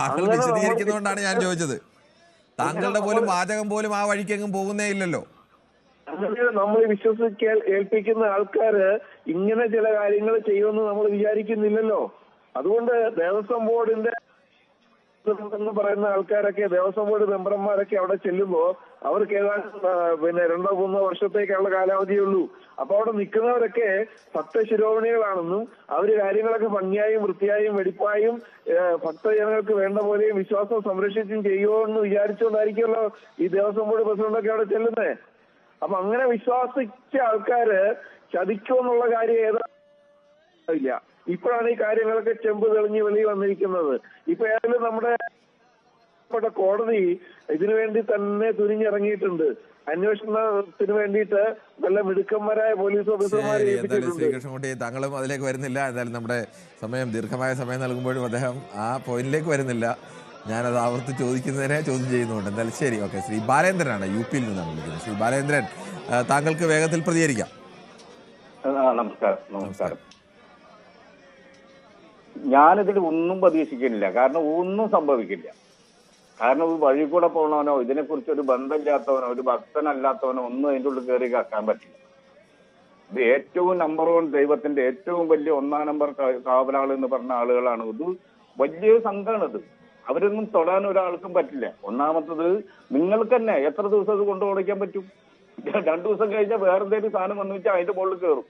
താങ്കൾ വിശദീകരിക്കുന്നതുകൊണ്ടാണ് ഞാൻ ചോദിച്ചത്. താങ്കളുടെ പോലും വാചകം പോലും ആ വഴിക്കെങ്ങും പോകുന്നേ ഇല്ലല്ലോ. അങ്ങനെ നമ്മൾ വിശ്വസിക്കാൻ ഏൽപ്പിക്കുന്ന ആൾക്കാര് ഇങ്ങനെ ചില കാര്യങ്ങൾ ചെയ്യുമെന്ന് നമ്മൾ വിചാരിക്കുന്നില്ലല്ലോ. അതുകൊണ്ട് ദേവസ്വം ബോർഡിന്റെ എന്ന് പറയുന്ന ആൾക്കാരൊക്കെ, ദേവസ്വം ബോർഡ് മെമ്പർമാരൊക്കെ അവിടെ ചെല്ലുമ്പോ അവർക്ക് ഏതാണ്ട് 2-3 വർഷത്തേക്കുള്ള കാലാവധിയുള്ളൂ. അപ്പൊ അവിടെ നിൽക്കുന്നവരൊക്കെ ഭക്തശിരോമണികളാണെന്നും അവര് കാര്യങ്ങളൊക്കെ ഭംഗിയായും വൃത്തിയായും വെടിപ്പായും ഭക്തജനങ്ങൾക്ക് വേണ്ട പോലെയും വിശ്വാസം സംരക്ഷിച്ചും ചെയ്യുമോ എന്ന് വിചാരിച്ചുകൊണ്ടായിരിക്കുമല്ലോ ഈ ദേവസ്വം ബോർഡ് പ്രസിഡന്റൊക്കെ അവിടെ ചെല്ലുന്നത്. അപ്പൊ അങ്ങനെ വിശ്വാസിച്ച ആൾക്കാര് ചതിക്കുമെന്നുള്ള കാര്യം ഇല്ല. ഇപ്പോഴാണ് ഈ കാര്യങ്ങളൊക്കെ ചെമ്പ് തെളിഞ്ഞ് വെളിയിൽ വന്നിരിക്കുന്നത്. ഇപ്പൊ ഏതായാലും നമ്മുടെ കോടതി ഇതിനുവേണ്ടി തന്നെ തുനിഞ്ഞിറങ്ങിയിട്ടുണ്ട്. അന്വേഷണത്തിന് വേണ്ടിയിട്ട് നല്ല മിടുക്കന്മാരായ പോലീസ് ഓഫീസർമാരെ ഏൽപ്പിച്ചിട്ടുണ്ട്. ശ്രീകൃഷ്ണൻകുട്ടി, താങ്കളും അതിലേക്ക് വരുന്നില്ല. എന്തായാലും നമ്മുടെ ദീർഘമായ സമയം നൽകുമ്പോഴും അദ്ദേഹം ആ പോയിന്റിലേക്ക് വരുന്നില്ല. ഞാനത് ആവർത്തി ചോദിക്കുന്നതിനെ ചോദ്യം ചെയ്യുന്നുണ്ട്. എന്തായാലും ശരി, ഓക്കെ. ശ്രീ ബാലേന്ദ്രനാണ്, UP-യിൽ നിന്നാണ് വിളിക്കുന്നത്. ശ്രീ ബാലേന്ദ്രൻ, താങ്കൾക്ക് വേഗത്തിൽ പ്രതികരിക്കാം. നമസ്കാരം. ഞാനിതിൽ ഒന്നും പ്രതീക്ഷിക്കുന്നില്ല. കാരണം ഒന്നും സംഭവിക്കില്ല. കാരണം ഒരു വഴി കൂടെ പോകണവനോ ഇതിനെക്കുറിച്ച് ഒരു ബന്ധമില്ലാത്തവനോ ഒരു ഭക്തനല്ലാത്തവനോ ഒന്നും അതിൻ്റെ ഉള്ളിൽ കയറി കക്കാൻ പറ്റില്ല. ഇത് ഏറ്റവും നമ്പർ 1 ദൈവത്തിന്റെ ഏറ്റവും വലിയ 1-ാം നമ്പർ കാവലാൾ എന്ന് പറഞ്ഞ ആളുകളാണ്. ഇത് വലിയ സംഘമാണിത്. അവരൊന്നും തൊടാൻ ഒരാൾക്കും പറ്റില്ല. ഒന്നാമത്തത് നിങ്ങൾക്ക് തന്നെ എത്ര ദിവസം അത് കൊണ്ടു ഓടിക്കാൻ പറ്റും? 2 ദിവസം കഴിഞ്ഞാൽ വേറെ എന്തെങ്കിലും സാധനം വന്നു വെച്ചാൽ അതിന്റെ മുകളിൽ കയറും.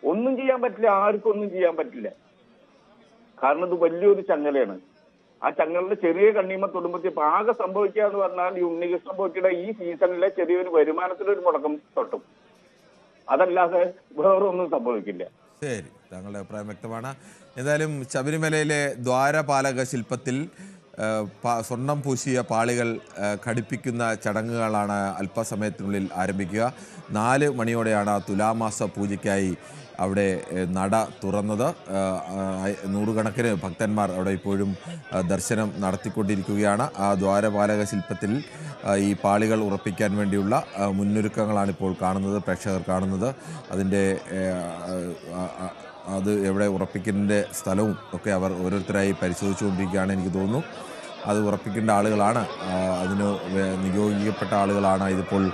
ഒന്നും ചെയ്യാൻ പറ്റില്ല, ആർക്കും ഒന്നും ചെയ്യാൻ പറ്റില്ല. കാരണം ഇത് വലിയൊരു ചങ്ങലയാണ്. ആ ചങ്ങലിന്റെ ചെറിയ കണ്ണീമ തൊടുമ്പത്തി ആകെ സംഭവിക്കുക എന്ന് പറഞ്ഞാൽ ഈ ഉണ്ണികൃഷ്ണൻ പോറ്റിയുടെ ഈ സീസണിലെ ചെറിയൊരു വരുമാനത്തിലൊരു മുടക്കം തൊട്ടും. അതല്ലാതെ വേറെ ഒന്നും സംഭവിക്കില്ല. ശരി, താങ്കളുടെ അഭിപ്രായം വ്യക്തമാണ്. എന്തായാലും ശബരിമലയിലെ ദ്വാരപാലക ശില്പത്തിൽ സ്വർണം പൂശിയ പാളികൾ ഘടിപ്പിക്കുന്ന ചടങ്ങുകളാണ് അല്പസമയത്തിനുള്ളിൽ ആരംഭിക്കുക. 4 മണിയോടെയാണ് തുലാമാസ പൂജയ്ക്കായി അവിടെ നട തുറന്നത്. 100 കണക്കിന് ഭക്തന്മാർ അവിടെ ഇപ്പോഴും ദർശനം നടത്തിക്കൊണ്ടിരിക്കുകയാണ്. ആ ദ്വാരപാലക ശില്പത്തിൽ ഈ പാളികൾ ഉറപ്പിക്കാൻ വേണ്ടിയുള്ള മുന്നൊരുക്കങ്ങളാണ് ഇപ്പോൾ കാണുന്നത്, പ്രേക്ഷകർ കാണുന്നത്. അതിൻ്റെ അത് എവിടെ ഉറപ്പിക്കുന്നതിൻ്റെ സ്ഥലവും ഒക്കെ അവർ ഓരോരുത്തരായി പരിശോധിച്ചുകൊണ്ടിരിക്കുകയാണ്. എനിക്ക് തോന്നുന്നു അത് ഉറപ്പിക്കേണ്ട ആളുകളാണ്, അതിന് നിയോഗിക്കപ്പെട്ട ആളുകളാണ് ഇതിപ്പോൾ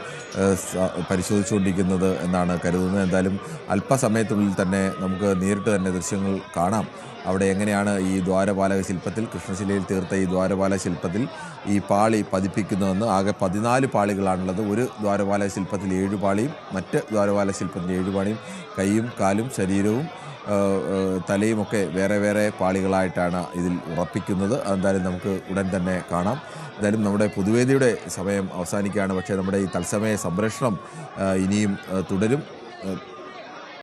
പരിശോധിച്ചുകൊണ്ടിരിക്കുന്നത് എന്നാണ് കരുതുന്നത്. എന്തായാലും അല്പസമയത്തിനുള്ളിൽ തന്നെ നമുക്ക് നേരിട്ട് തന്നെ ദൃശ്യങ്ങൾ കാണാം. അവിടെ എങ്ങനെയാണ് ഈ ദ്വാരപാലക ശില്പത്തിൽ, കൃഷ്ണശിലയിൽ തീർത്ത ഈ ദ്വാരപാലക ശില്പത്തിൽ ഈ പാളി പതിപ്പിക്കുന്നതെന്ന്. ആകെ 14 പാളികളാണുള്ളത്. ഒരു ദ്വാരപാലക ശില്പത്തിൽ 7 പാളിയും മറ്റ് ദ്വാരപാലക ശില്പത്തിൽ 7 പാളിയും. കൈയും കാലും ശരീരവും തലയുമൊക്കെ വേറെ വേറെ പാളികളായിട്ടാണ് ഇതിൽ ഉറപ്പിക്കുന്നത്. എന്തായാലും നമുക്ക് ഉടൻ തന്നെ കാണാം. എന്തായാലും നമ്മുടെ പൊതുവേദിയുടെ സമയം അവസാനിക്കുകയാണ്. പക്ഷേ നമ്മുടെ ഈ തത്സമയ സംപ്രേഷണം ഇനിയും തുടരും.